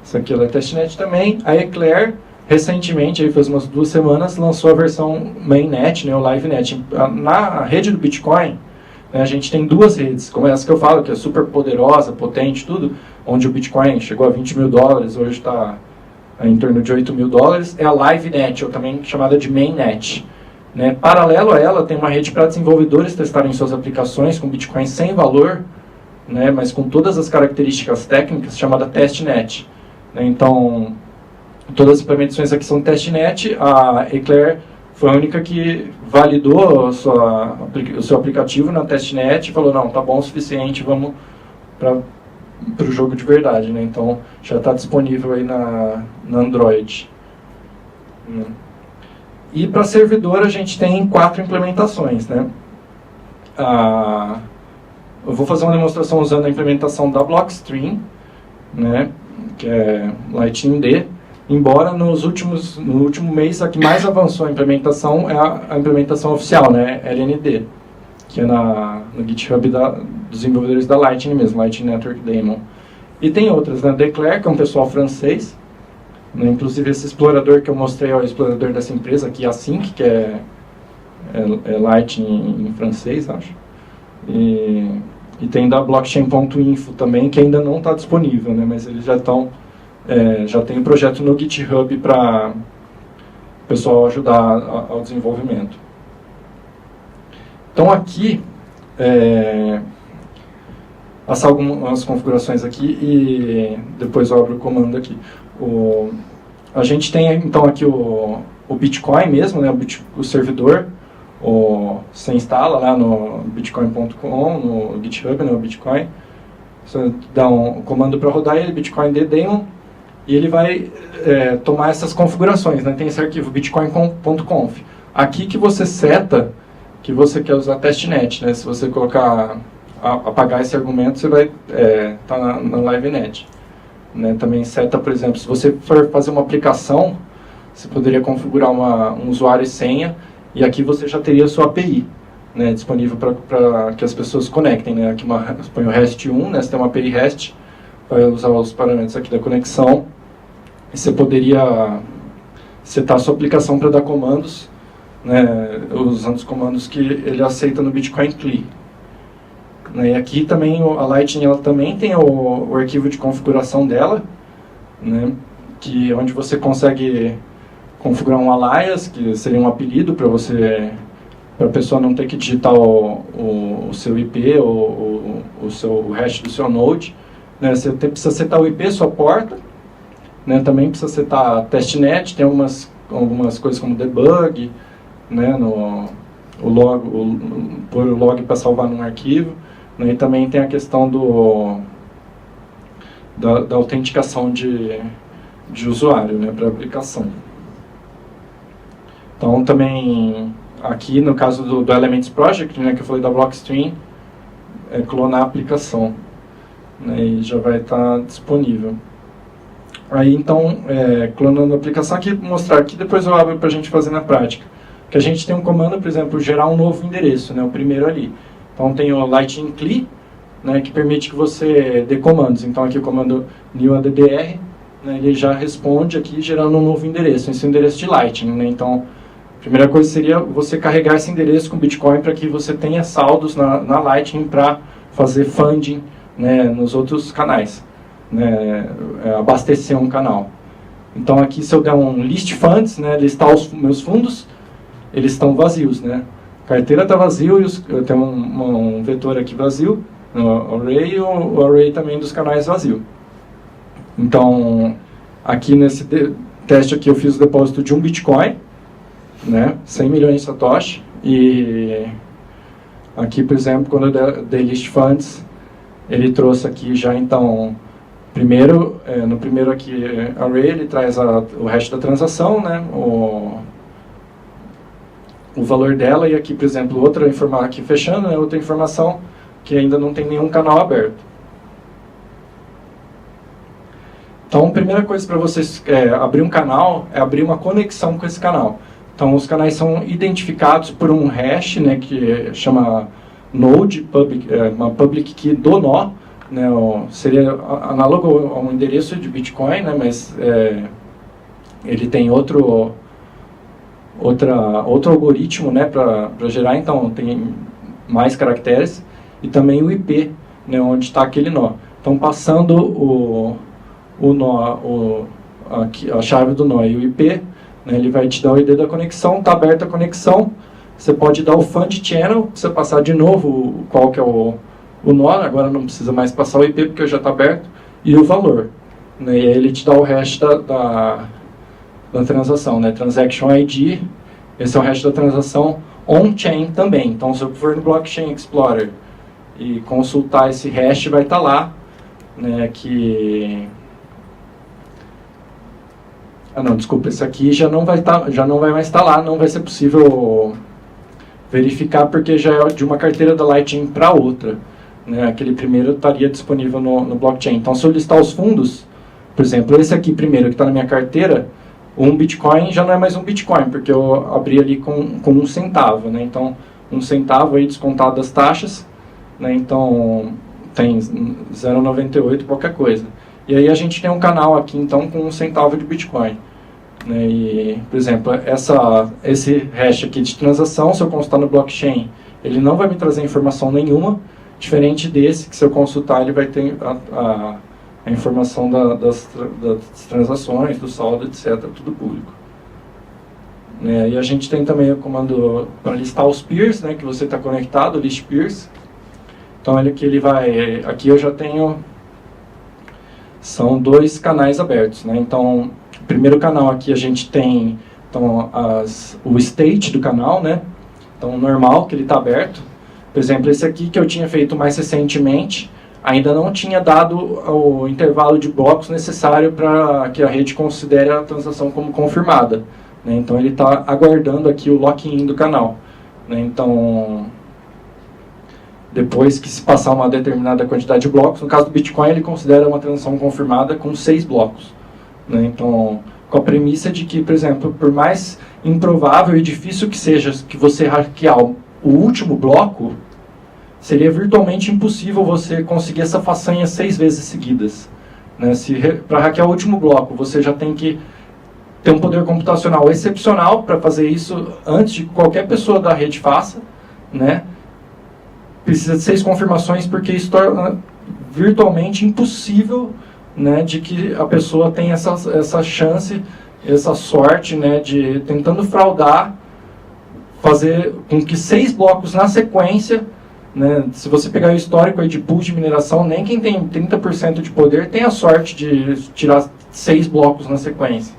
Essa aqui ela é testnet também. A Eclair, recentemente, aí faz umas 2 semanas, lançou a versão mainnet, né, o LiveNet. Na rede do Bitcoin, né, a gente tem 2 redes, como essa que eu falo, que é super poderosa, potente, tudo, onde o Bitcoin chegou a $20 mil, hoje está em torno de $8 mil, é a LiveNet, ou também chamada de Mainnet. Né? Paralelo a ela, tem uma rede para desenvolvedores testarem suas aplicações com Bitcoin sem valor, né, mas com todas as características técnicas, chamada Testnet. Né? Então, todas as implementações aqui são Testnet. A Eclair foi a única que validou o seu aplicativo na Testnet e falou, não, tá bom o suficiente, vamos para o jogo de verdade. Né? Então, já está disponível aí na Android. E para servidor a gente tem 4 implementações. Né? Eu vou fazer uma demonstração usando a implementação da Blockstream, né, que é Lightning D. Embora no último mês a que mais avançou a implementação é a implementação oficial, né, LND, que é no GitHub dos desenvolvedores da Lightning mesmo, Lightning Network Daemon. E tem outras, né, Declare, que é um pessoal francês, né, inclusive esse explorador que eu mostrei é o explorador dessa empresa aqui, Async, que é Lightning em francês, acho. E tem da blockchain.info também, que ainda não está disponível, né, mas eles já estão... já tem um projeto no GitHub para o pessoal ajudar ao desenvolvimento. Então aqui, passar algumas configurações aqui e depois eu abro o comando aqui. A gente tem então aqui o Bitcoin mesmo, né, o servidor. Você instala lá no bitcoin.com, no GitHub, né, o Bitcoin. Você dá um comando para rodar ele, bitcoin daemon. E ele vai tomar essas configurações, né? Tem esse arquivo bitcoin.conf. Aqui que você seta que você quer usar testnet, né? Se você colocar, apagar esse argumento, você vai estar na LiveNet. Né? Também seta, por exemplo, se você for fazer uma aplicação, você poderia configurar um usuário e senha, e aqui você já teria a sua API, né? Disponível para que as pessoas conectem. Né? Aqui põe o REST 1, né? Você tem uma API REST, vai usar os parâmetros aqui da conexão. E você poderia setar a sua aplicação para dar comandos, né, usando os comandos que ele aceita no Bitcoin CLI. Né, e aqui também a Lightning ela também tem o arquivo de configuração dela, né, onde você consegue configurar um alias, que seria um apelido para a pessoa não ter que digitar o seu IP ou o hash do seu node. Né, você precisa setar o IP, sua porta. Né, também precisa setar testnet, tem algumas coisas como debug, né, pôr o log para salvar num arquivo, né, e também tem a questão da autenticação de usuário, né, para a aplicação. Então também aqui no caso do Elements Project, né, que eu falei da Blockstream, é clonar a aplicação, né, e já vai estar disponível. Aí então, clonando a aplicação aqui, mostrar aqui, depois eu abro para a gente fazer na prática. Que a gente tem um comando, por exemplo, gerar um novo endereço, né, o primeiro ali. Então tem o Lightning CLI, né, que permite que você dê comandos. Então aqui o comando new addr, né, ele já responde aqui gerando um novo endereço, esse endereço de Lightning. Né, então, a primeira coisa seria você carregar esse endereço com Bitcoin para que você tenha saldos na Lightning para fazer funding, né, nos outros canais. Né, abastecer um canal. Então aqui se eu der um list funds, né, listar os meus fundos, eles estão vazios, né? A carteira está vazio e eu tenho um vetor aqui vazio, no array, e o array também dos canais vazio. Então, aqui nesse teste aqui eu fiz o depósito de 1 Bitcoin, né, 100 milhões de Satoshi, e aqui, por exemplo, quando eu dei list funds, ele trouxe aqui já, então, primeiro, no primeiro aqui array, ele traz o hash da transação, né, o valor dela, e aqui, por exemplo, outra informação, aqui fechando, né, outra informação que ainda não tem nenhum canal aberto. Então, a primeira coisa para vocês abrir um canal é abrir uma conexão com esse canal. Então, os canais são identificados por um hash, né, que chama node, uma public key do nó, né, seria análogo a um endereço de Bitcoin, né, mas ele tem outro algoritmo, né, para gerar, então tem mais caracteres, e também o IP, né, onde está aquele nó. Então, passando a chave do nó e o IP, né, ele vai te dar o ID da conexão, está aberta a conexão, você pode dar o fund channel, você passar de novo qual que é o nó, agora não precisa mais passar o IP porque já está aberto, e o valor, né, e aí ele te dá o hash da transação, né, Transaction ID, esse é o hash da transação on-chain também. Então, se eu for no Blockchain Explorer e consultar esse hash, vai estar lá, né, que... não, desculpa, esse aqui já não vai mais estar lá, não vai ser possível verificar porque já é de uma carteira da Lightning para outra, né? Aquele primeiro estaria disponível no blockchain. Então, se eu listar os fundos, por exemplo, esse aqui primeiro que está na minha carteira, um Bitcoin já não é mais um Bitcoin, porque eu abri ali com 1 centavo, né? Então, 1 centavo aí descontado das taxas, né? Então, tem 0,98 qualquer coisa. E aí a gente tem um canal aqui, então, com 1 centavo de Bitcoin, né? E, por exemplo, esse hash aqui de transação, se eu consultar no blockchain, ele não vai me trazer informação nenhuma, diferente desse, que se eu consultar, ele vai ter a informação das transações, do saldo, etc., tudo público. E a gente tem também o comando para listar os peers, né, que você está conectado, list peers. Então, aqui eu já tenho, são 2 canais abertos, né? Então, o primeiro canal aqui a gente tem, então, o state do canal, né? Então, o normal, que ele está aberto. Por exemplo, esse aqui que eu tinha feito mais recentemente, ainda não tinha dado o intervalo de blocos necessário para que a rede considere a transação como confirmada, né? Então, ele está aguardando aqui o lock-in do canal, né? Então, depois que se passar uma determinada quantidade de blocos, no caso do Bitcoin, ele considera uma transação confirmada com 6 blocos, né? Então, com a premissa de que, por exemplo, por mais improvável e difícil que seja que você hackear o último bloco, seria virtualmente impossível você conseguir essa façanha 6 vezes seguidas, né? Para hackear o último bloco, você já tem que ter um poder computacional excepcional para fazer isso antes de que qualquer pessoa da rede faça, né? Precisa de 6 confirmações, porque isso torna virtualmente impossível, né, de que a pessoa tenha essa chance, essa sorte, né, de, tentando fraudar, fazer com que 6 blocos na sequência, né, se você pegar o histórico aí de pool de mineração, nem quem tem 30% de poder tem a sorte de tirar 6 blocos na sequência,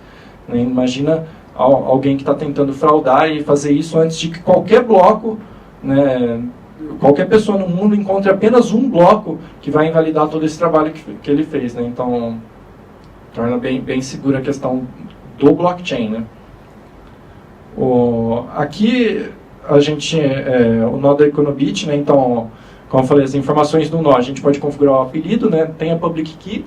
né? Imagina alguém que está tentando fraudar e fazer isso antes de que qualquer bloco, né, qualquer pessoa no mundo encontre apenas um bloco que vai invalidar todo esse trabalho que ele fez, né? Então, torna bem segura a questão do blockchain, né? Aqui a gente, o nó da Econobit, né? Então, como eu falei, as informações do nó, a gente pode configurar o apelido, né? Tem a public key,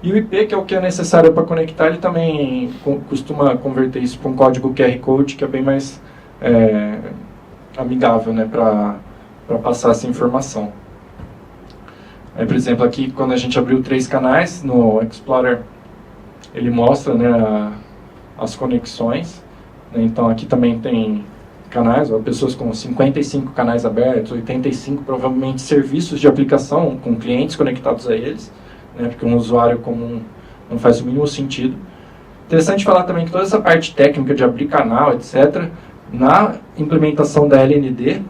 e o IP, que é o que é necessário para conectar, ele também costuma converter isso para um código QR Code, que é bem mais amigável, né? Para passar essa informação. Aí, por exemplo, aqui quando a gente abriu 3 canais no Explorer, ele mostra, né, as conexões, né? Então aqui também tem canais, pessoas com 55 canais abertos, 85 provavelmente serviços de aplicação com clientes conectados a eles, né, porque um usuário comum não faz o mínimo sentido. Interessante falar também que toda essa parte técnica de abrir canal, etc., na implementação da LND,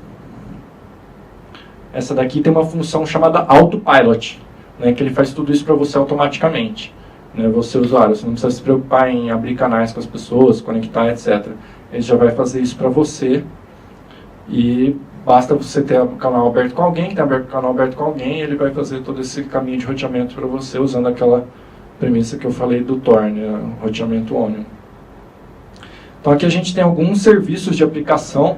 essa daqui tem uma função chamada Autopilot, né, que ele faz tudo isso para você automaticamente. Né, você, usuário, você não precisa se preocupar em abrir canais com as pessoas, conectar, etc. Ele já vai fazer isso para você e basta você ter o canal aberto com alguém, ter o canal aberto com alguém, ele vai fazer todo esse caminho de roteamento para você, usando aquela premissa que eu falei do Tor, né, roteamento Onion. Então aqui a gente tem alguns serviços de aplicação,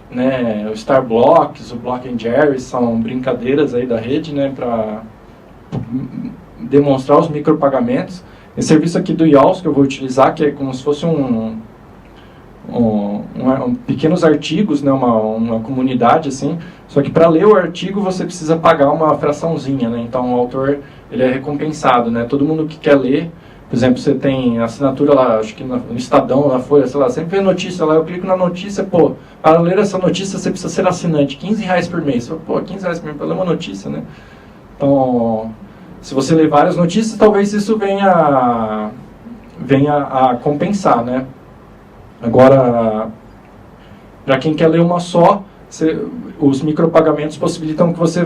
né, o Starblocks, o Block and Jerry, são brincadeiras aí da rede, né, para demonstrar os micropagamentos. Esse serviço aqui do YAWS que eu vou utilizar, que é como se fosse pequenos artigos, né, uma comunidade assim, só que para ler o artigo você precisa pagar uma fraçãozinha, né, então o autor ele é recompensado, né, todo mundo que quer ler, por exemplo, você tem assinatura lá, acho que no Estadão, na Folha, sei lá, sempre vê notícia lá, eu clico na notícia, pô, para ler essa notícia você precisa ser assinante, R$15 por mês, pô, R$15 por mês para ler uma notícia, né, então, se você ler várias notícias, talvez isso venha a compensar, né. Agora, para quem quer ler uma só, os micropagamentos possibilitam que você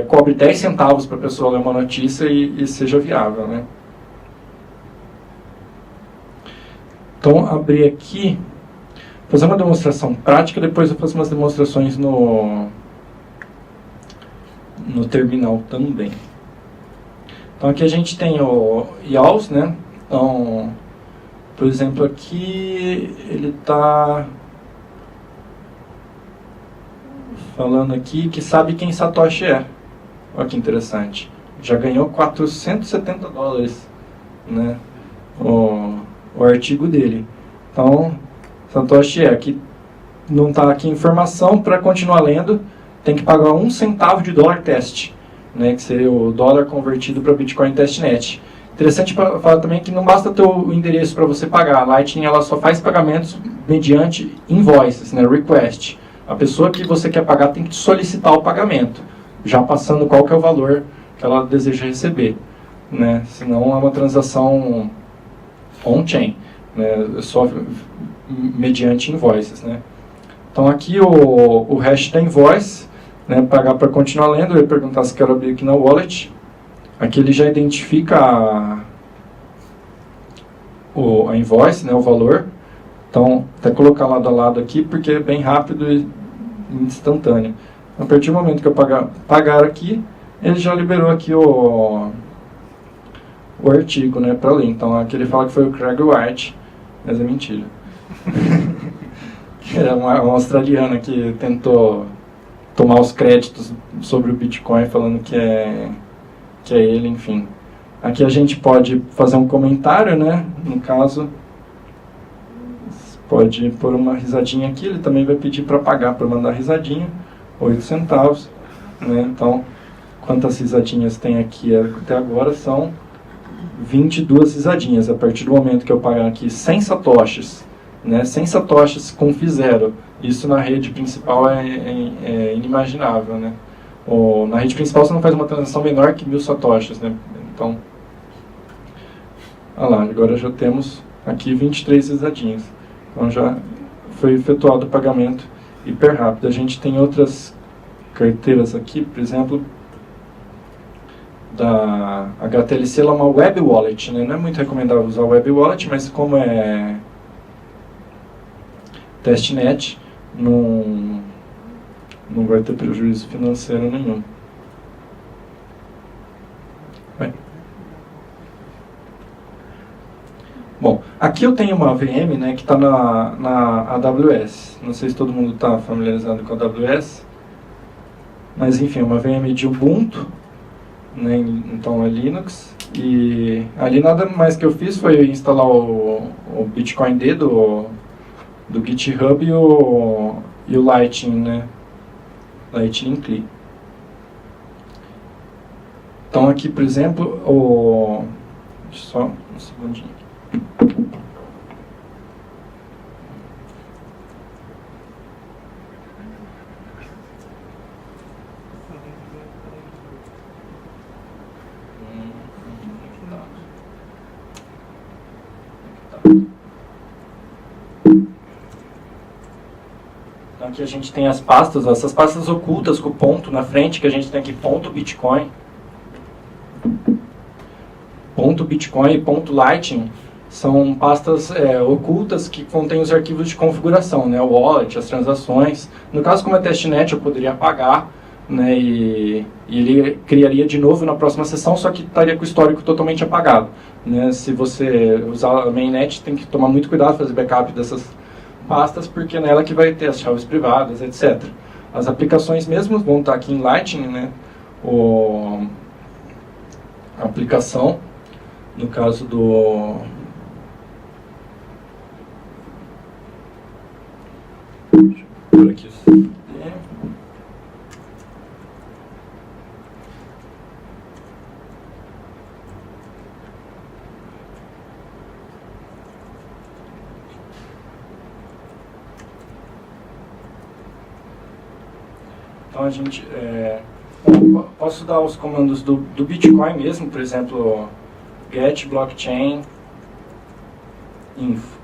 cobre 10 centavos para a pessoa ler uma notícia e seja viável, né? Então, abrir aqui, fazer uma demonstração prática, depois eu faço umas demonstrações no terminal também. Então, aqui a gente tem o YAWS, né? Então, por exemplo, aqui ele está falando aqui que sabe quem Satoshi é. Olha que interessante. Já ganhou $470, né? O artigo dele. Então, Satoshi aqui não está aqui informação. Para continuar lendo, tem que pagar 1 centavo de dólar teste, né? Que seria o dólar convertido para Bitcoin testnet. Interessante falar também que não basta ter o endereço para você pagar. A Lightning ela só faz pagamentos mediante invoices, né, request. A pessoa que você quer pagar tem que solicitar o pagamento, já passando qual que é o valor que ela deseja receber, né? Senão é uma transação on-chain, né, só mediante invoices, né? Então aqui o hash da invoice, né, pagar para continuar lendo, eu ia perguntar se quero abrir aqui na wallet. Aqui ele já identifica a invoice, né, o valor. Então, até colocar lado a lado aqui, porque é bem rápido e instantâneo. A partir do momento que eu pagar aqui, ele já liberou aqui o artigo, né, para ler. Então, aqui ele fala que foi o Craig White, mas é mentira. É um australiano que tentou tomar os créditos sobre o Bitcoin, falando que é ele, enfim. Aqui a gente pode fazer um comentário, né? No caso, pode pôr uma risadinha aqui, ele também vai pedir para pagar, para mandar risadinha, 8 centavos, né? Então, quantas risadinhas tem aqui até agora? São 22 risadinhas. A partir do momento que eu pagar aqui 100 satoshis, né? 100 satoshis com Fee0, isso na rede principal é inimaginável, né? Na rede principal você não faz uma transação menor que 1000 satoshis, né? Então, olha lá, agora já temos aqui 23 risadinhas. Então já foi efetuado o pagamento hiper rápido. A gente tem outras carteiras aqui, por exemplo, da HTLC, ela é uma web wallet, né? Não é muito recomendável usar web wallet, mas como é testnet, não vai ter prejuízo financeiro nenhum. Bem. Bom, aqui eu tenho uma VM, né, que está na AWS. Não sei se todo mundo está familiarizado com a AWS, mas enfim, uma VM de Ubuntu, né, então é Linux. E ali nada mais que eu fiz foi instalar o BitcoinD do GitHub e o Lightning, né? Lightning CLI. Então aqui, por exemplo, só um segundinho. Tá. aqui a gente tem as pastas, essas pastas ocultas com ponto na frente, que a gente tem aqui ponto Bitcoin e ponto Lightning. São pastas ocultas que contêm os arquivos de configuração, né, o wallet, as transações. No caso, como é testnet, eu poderia apagar, né, e ele criaria de novo na próxima sessão, só que estaria com o histórico totalmente apagado. Né? Se você usar a mainnet, tem que tomar muito cuidado, fazer backup dessas pastas, porque é nela que vai ter as chaves privadas, etc. As aplicações mesmo vão estar aqui em Lightning, né, a aplicação, no caso do... Deixa eu pôr aqui. Então a gente... posso dar os comandos do Bitcoin mesmo, por exemplo, get blockchain info.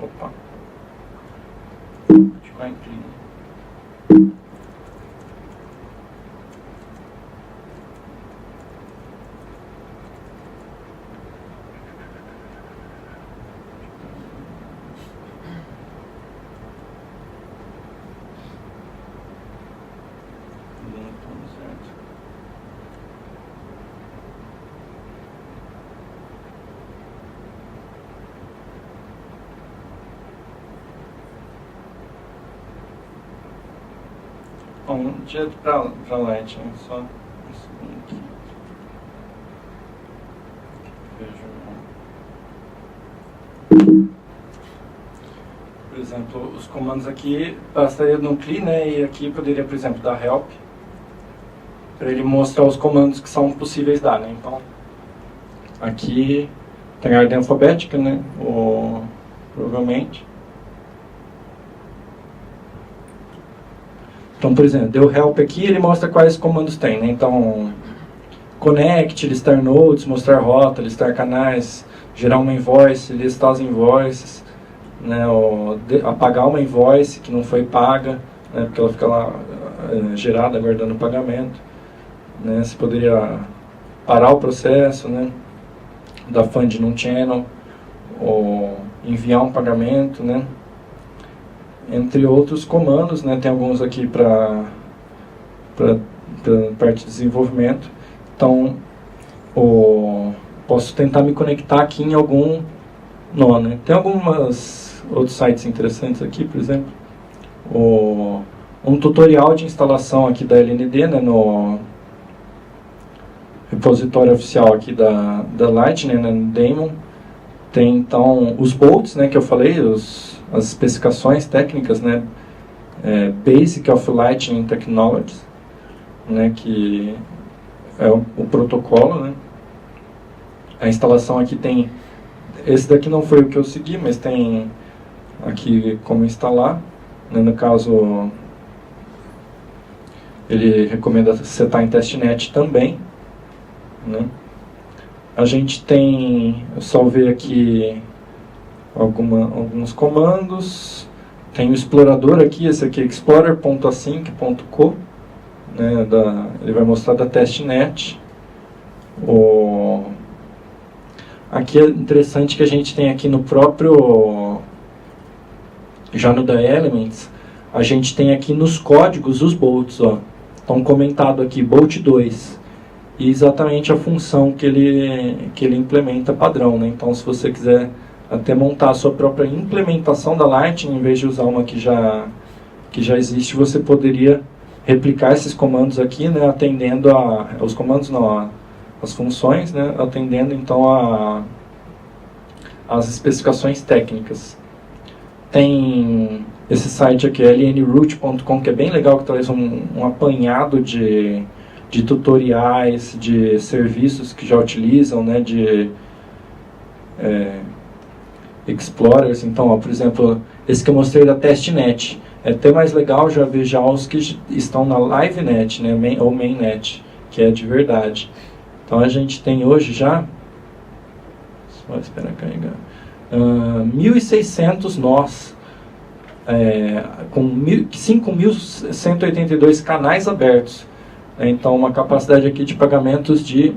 Opa. Bitcoin clean. Bom, direto para Lightning, só um segundo aqui. Vejo. Por exemplo, os comandos aqui, bastaria no CLI, né, e aqui poderia, por exemplo, dar help, para ele mostrar os comandos que são possíveis dar, né. Então, aqui tem a ordem alfabética, né, provavelmente. Então, por exemplo, deu help aqui, ele mostra quais comandos tem, né? Então, connect, listar nodes, mostrar rota, listar canais, gerar uma invoice, listar as invoices, né? Apagar uma invoice que não foi paga, né? Porque ela fica lá gerada, aguardando o pagamento, né? Você poderia parar o processo, né? Dar fund num channel, ou enviar um pagamento, né? Entre outros comandos, né? Tem alguns aqui para parte de desenvolvimento. Então, posso tentar me conectar aqui em algum nó, né? Tem alguns outros sites interessantes aqui, por exemplo, um tutorial de instalação aqui da LND, né? No repositório oficial aqui da Lightning, né? No daemon. Tem então os bolts, né? Que eu falei, as especificações técnicas, né, Basic of Lightning Technologies, né, que é o protocolo, né. A instalação aqui tem, esse daqui não foi o que eu segui, mas tem aqui como instalar, né, no caso ele recomenda setar em testnet também, né. A gente tem, eu salvei aqui alguns comandos. Tem o explorador aqui, esse aqui é explorer.async.co, né, ele vai mostrar da testnet. Aqui é interessante que a gente tem aqui no próprio, já no da Elements, a gente tem aqui nos códigos os bolts, ó. Estão comentado aqui, bolt 2, e exatamente a função que ele implementa padrão, né? Então, se você quiser até montar a sua própria implementação da Lightning, em vez de usar uma que já existe, você poderia replicar esses comandos aqui, né, atendendo os comandos não, as funções, né, atendendo então as especificações técnicas. Tem esse site aqui, lnroot.com, que é bem legal, que traz um apanhado de tutoriais, de serviços que já utilizam, né, de Explorers. Então, ó, por exemplo, esse que eu mostrei da testnet é até mais legal já ver já os que estão na LiveNet, né, ou Mainnet, que é de verdade. Então a gente tem hoje já, só esperar carregar, 1.600 nós com 5.182 canais abertos. Então, uma capacidade aqui de pagamentos de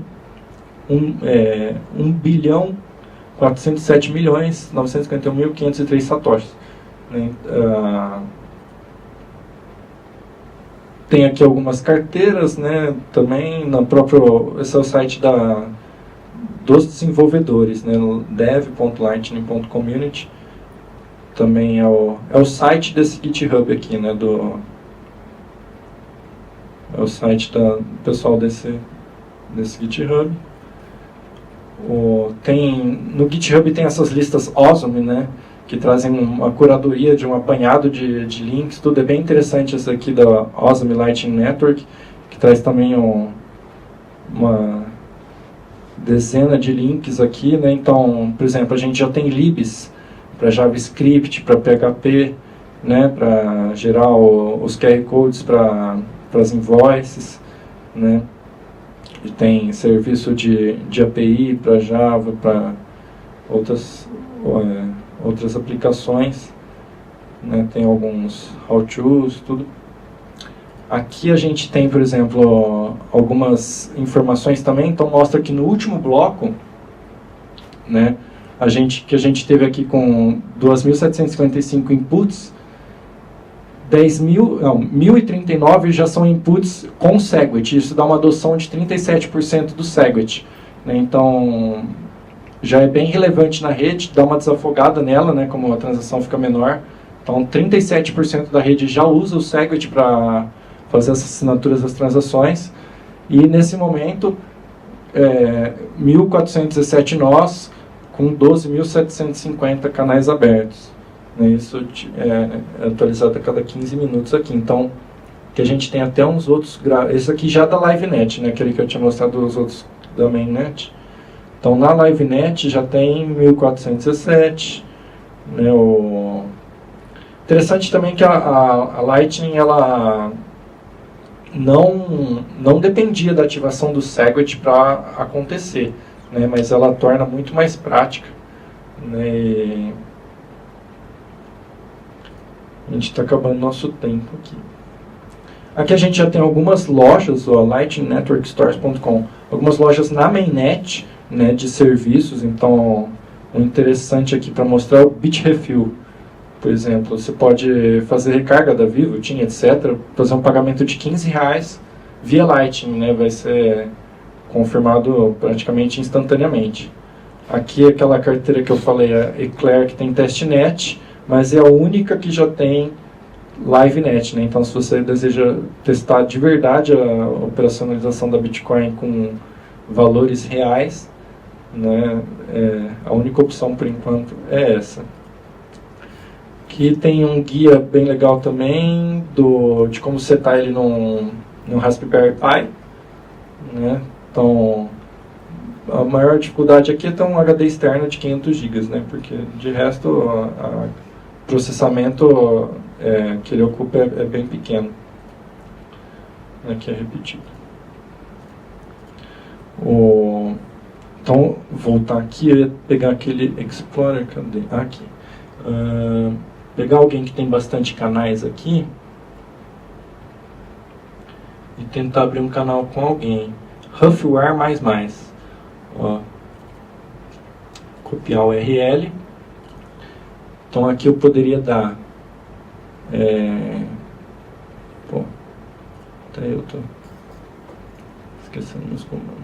1.407.951.503 satoshis. Tem aqui algumas carteiras, né, também no próprio, esse é o site dos desenvolvedores, né, no dev.lightning.community. Também é o site desse GitHub aqui, né, é o site do pessoal desse GitHub. No GitHub tem essas listas Awesome, né, que trazem uma curadoria de um apanhado de links. Tudo é bem interessante esse aqui da Awesome Lightning Network, que traz também uma dezena de links aqui, né. Então, por exemplo, a gente já tem libs para JavaScript, para PHP, né, para gerar os QR Codes para as invoices, né. E tem serviço de API para Java, para outras aplicações, né, tem alguns how-tos, tudo. Aqui a gente tem, por exemplo, algumas informações também. Então mostra que no último bloco, né, que a gente teve aqui com 2.755 inputs, 1.039 já são inputs com SegWit. Isso dá uma adoção de 37% do SegWit, né? Então, já é bem relevante na rede, dá uma desafogada nela, né, como a transação fica menor. Então, 37% da rede já usa o SegWit para fazer essas assinaturas das transações. E, nesse momento, 1.417 nós, com 12.750 canais abertos. Isso é atualizado a cada 15 minutos aqui. Então, que a gente tem até uns outros... Esse aqui já da LiveNet, né? Aquele que eu tinha mostrado os outros da Mainnet. Então, na LiveNet já tem 1.417. Né? Interessante também que a Lightning, ela não dependia da ativação do SegWit para acontecer, né? Mas ela torna muito mais prática, né? A gente está acabando nosso tempo aqui. Aqui a gente já tem algumas lojas, o lightningnetworkstores.com, algumas lojas na Mainnet, né, de serviços. Então, o interessante aqui para mostrar é o Bitrefill. Por exemplo, você pode fazer recarga da Vivo, TIM, etc., fazer um pagamento de R$15 via Lightning, né, vai ser confirmado praticamente instantaneamente. Aqui aquela carteira que eu falei, a Eclair, que tem testnet, mas é a única que já tem LiveNet, né? Então, se você deseja testar de verdade a operacionalização da Bitcoin com valores reais, né, a única opção por enquanto é essa. Aqui tem um guia bem legal também de como setar ele no Raspberry Pi, né? Então, a maior dificuldade aqui é ter um HD externo de 500 GB, né? Porque de resto o processamento que ele ocupa é bem pequeno. Aqui é repetido. Então, voltar aqui, eu ia pegar aquele Explorer, cadê? Aqui. Pegar alguém que tem bastante canais aqui e tentar abrir um canal com alguém. Huffware++. Ó. Copiar o URL. Então aqui eu poderia dar... até eu tô esquecendo meus comandos.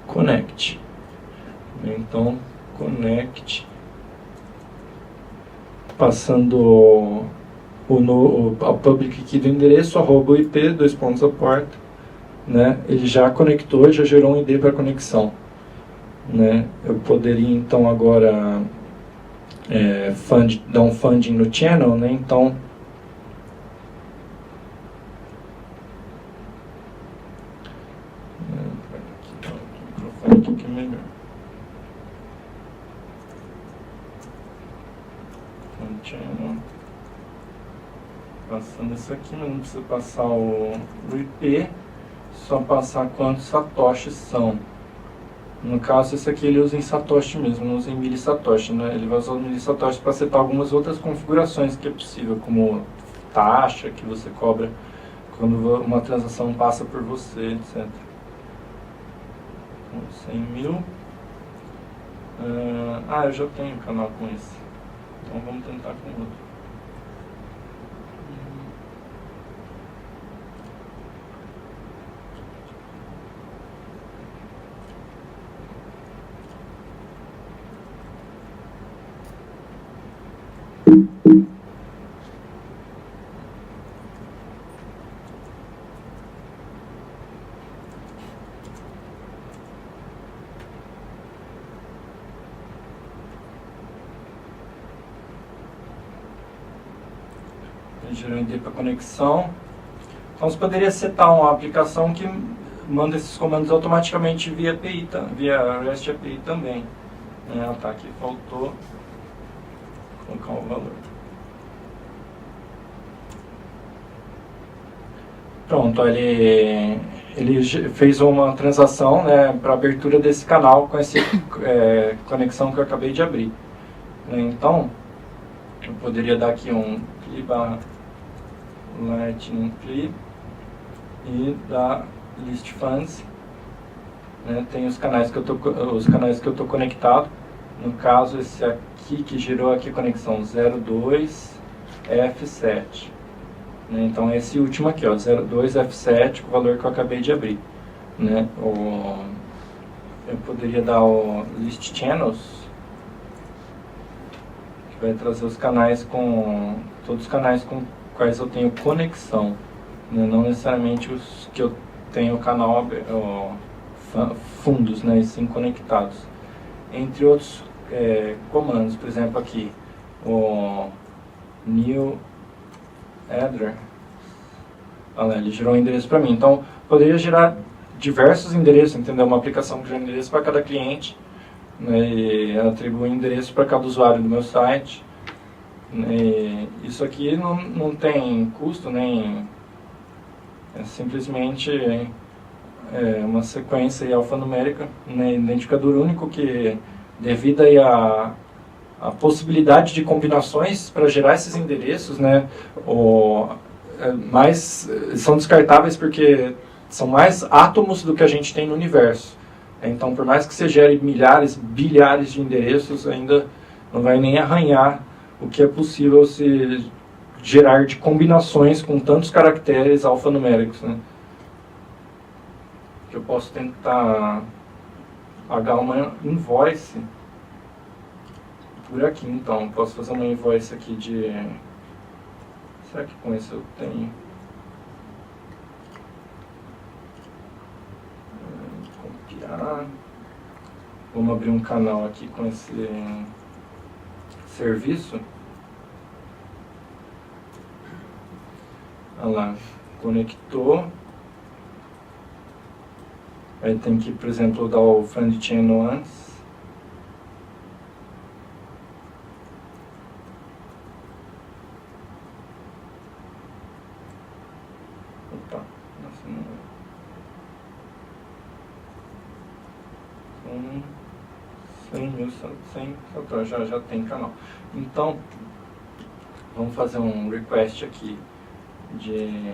Connect. Então, connect. Passando a public key do endereço, @ IP, 2 pontos a porta, né? Ele já conectou, já gerou um ID para conexão, né? Eu poderia então agora dar um funding no channel, né? Então o microfone aqui é melhor. Channel. Passando isso aqui, mas não precisa passar o IP, só passar quantos satoshis são, No caso, esse aqui ele usa em Satoshi mesmo, não usa em millisatoshi, né? Ele vai usar o millisatoshi para setar algumas outras configurações que é possível, como taxa que você cobra quando uma transação passa por você, etc. 100 mil. Eu já tenho canal com esse. Então vamos tentar com outro. Gerou ID para conexão. Então você poderia setar uma aplicação que manda esses comandos automaticamente via API, via REST API também. Tá, aqui faltou colocar o valor. Pronto, ele fez uma transação, né, para abertura desse canal com essa conexão que eu acabei de abrir. Então, eu poderia dar aqui um Lightning Clip e dar List Funds. Tem os canais que eu tô conectado. No caso, esse aqui que gerou aqui a conexão 02F7. Então esse último aqui, 02F7, o valor que eu acabei de abrir. Eu poderia dar o List Channels, que vai trazer os canais todos os canais com quais eu tenho conexão, não necessariamente os que eu tenho canal fundos, e sim conectados. Entre outros comandos, por exemplo aqui, o new header, ele gerou um endereço para mim. Então, poderia gerar diversos endereços, entendeu? Uma aplicação que gera endereço para cada cliente, e atribui endereço para cada usuário do meu site. Isso aqui não tem custo, nem é simplesmente uma sequência alfanumérica, identificador único que, devido aí a possibilidade de combinações para gerar esses endereços, são descartáveis porque são mais átomos do que a gente tem no universo. Então, por mais que você gere milhares, bilhares de endereços, ainda não vai nem arranhar o que é possível se gerar de combinações com tantos caracteres alfanuméricos. Eu posso tentar pagar uma invoice por aqui, então. Posso fazer uma invoice aqui de... Será que com isso eu tenho? Copiar. Vamos abrir um canal aqui com esse serviço. Olha lá, conectou. Aí tem que, por exemplo, dar o friend channel antes. Opa, nossa, não é. 100 já tem canal. Então, vamos fazer um request aqui de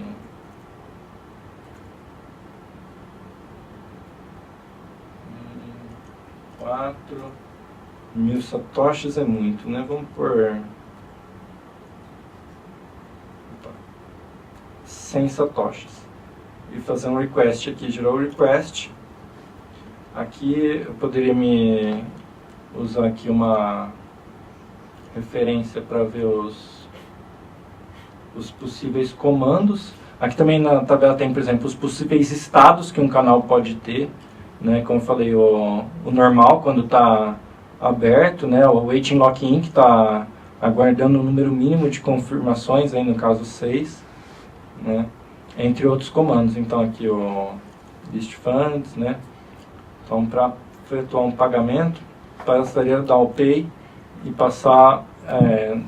4.000 satoshis é muito, Vamos por 100 satoshis e fazer um request aqui. Gerou o request. Aqui eu poderia usar aqui uma referência para ver os possíveis comandos. Aqui também na tabela tem, por exemplo, os possíveis estados que um canal pode ter, como eu falei, o normal, quando está aberto, o waiting lock-in, que está aguardando o número mínimo de confirmações, aí no caso 6, entre outros comandos. Então aqui o list funds, Então, para efetuar um pagamento, bastaria dar o pay e passar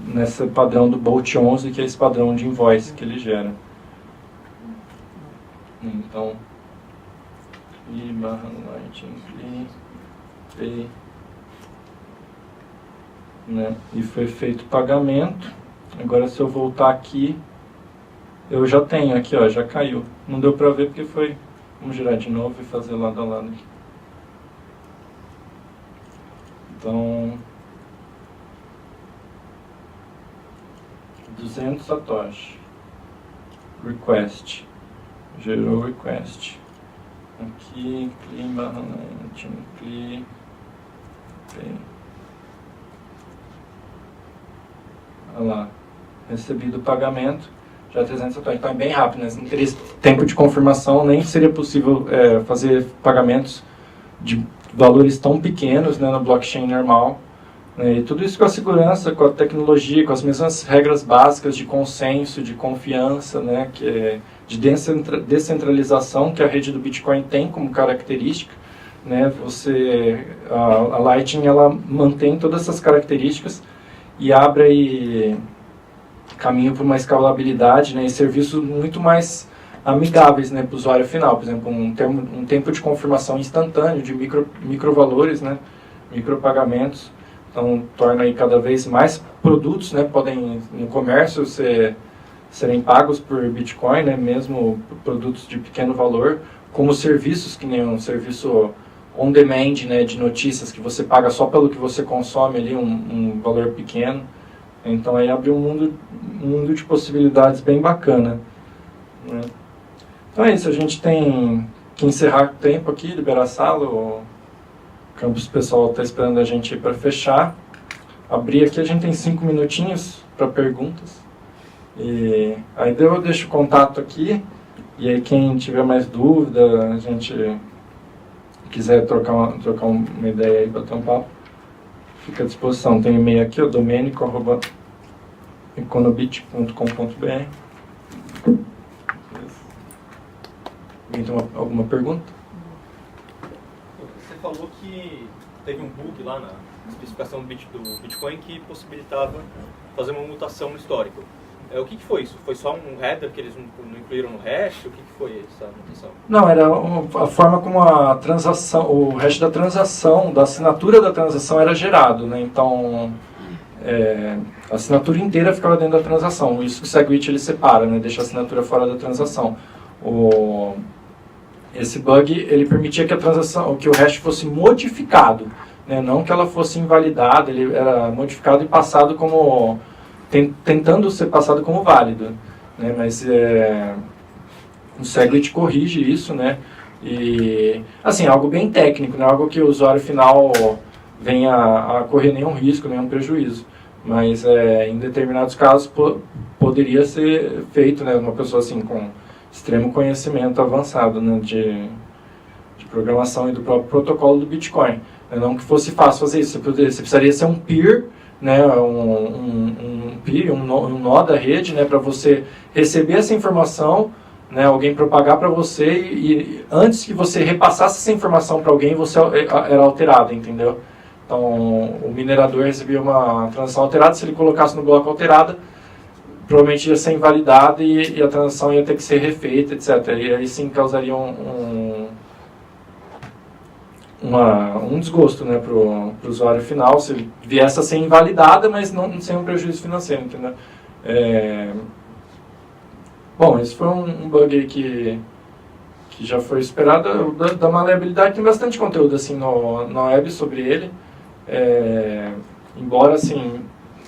nesse padrão do Bolt 11, que é esse padrão de invoice que ele gera. Então, Pay, né? E foi feito o pagamento. Agora se eu voltar aqui, eu já tenho aqui, ó, já caiu. Não deu para ver porque foi... Vamos girar de novo e fazer lado a lado aqui. Então, 200 satoshi. Request. Gerou request. Aqui, clean, clean. Olha lá. Recebido o pagamento. Já 300 satoshi. Então é bem rápido, né? Não teria tempo de confirmação, nem seria possível fazer pagamentos de valores tão pequenos, né, no blockchain normal. E tudo isso com a segurança, com a tecnologia, com as mesmas regras básicas de consenso, de confiança, né, que é de descentralização que a rede do Bitcoin tem como característica. Né, a Lightning ela mantém todas essas características e abre aí caminho para uma escalabilidade, né, e serviços muito mais amigáveis, né, para o usuário final. Por exemplo, um tempo de confirmação instantâneo de microvalores, né, micropagamentos. Então, torna aí cada vez mais produtos, né, podem no comércio serem pagos por Bitcoin, né, mesmo produtos de pequeno valor, como serviços, que nem um serviço on demand, né, de notícias, que você paga só pelo que você consome ali, um valor pequeno. Então aí abre um mundo de possibilidades bem bacana, né? Então é isso, a gente tem que encerrar o tempo aqui, liberar a sala, o campus pessoal está esperando a gente para fechar. Abrir aqui, a gente tem 5 minutinhos para perguntas. E aí eu deixo o contato aqui, e aí quem tiver mais dúvida, a gente quiser trocar uma ideia aí, bater um papo, fica à disposição. Tem e-mail aqui, o domenico@econobit.com.br. Alguém tem alguma pergunta? Você falou que teve um bug lá na especificação do Bitcoin que possibilitava fazer uma mutação no histórico. O que foi isso? Foi só um header que eles não incluíram no hash? O que foi essa mutação? Não, era a forma como a transação, o hash da transação, da assinatura da transação era gerado, né? Então, a assinatura inteira ficava dentro da transação. Isso que o SegWit ele separa, né? Deixa a assinatura fora da transação. Esse bug ele permitia que a transação, que o hash fosse modificado, né? Não que ela fosse invalidada, ele era modificado e passado como tentando ser passado como válido, né? Mas o SegWit corrige isso, né? E assim, algo bem técnico, né? Algo que o usuário final venha a correr nenhum risco, nenhum prejuízo. Mas em determinados casos poderia ser feito, né? Uma pessoa assim com extremo conhecimento avançado, né? de programação e do próprio protocolo do Bitcoin. Não que fosse fácil fazer isso, você precisaria ser um peer, né? um nó da rede, né? Para você receber essa informação, né? Alguém propagar para você e antes que você repassasse essa informação para alguém, você era alterado, entendeu? Então, o minerador recebia uma transação alterada, se ele colocasse no bloco alterada, provavelmente ia ser invalidada e a transação ia ter que ser refeita, etc. E aí sim causaria um desgosto, né, para o usuário final, se viesse a ser invalidada, mas não sem um prejuízo financeiro, entendeu? Bom, esse foi um bug aí que já foi esperado. Da maleabilidade tem bastante conteúdo assim na web sobre ele. Embora assim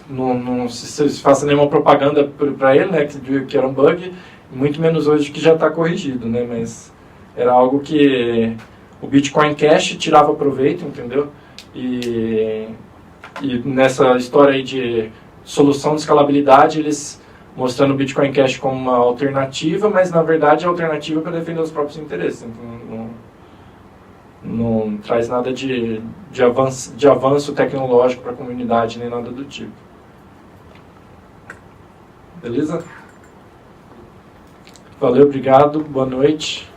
não se faça nenhuma propaganda para ele, né, que era um bug, muito menos hoje que já está corrigido, né, mas era algo que o Bitcoin Cash tirava proveito, entendeu? E nessa história aí de solução de escalabilidade, eles mostrando o Bitcoin Cash como uma alternativa, mas na verdade a alternativa é para defender os próprios interesses. Então, não traz nada de avanço tecnológico para a comunidade, nem nada do tipo. Beleza? Valeu, obrigado, boa noite.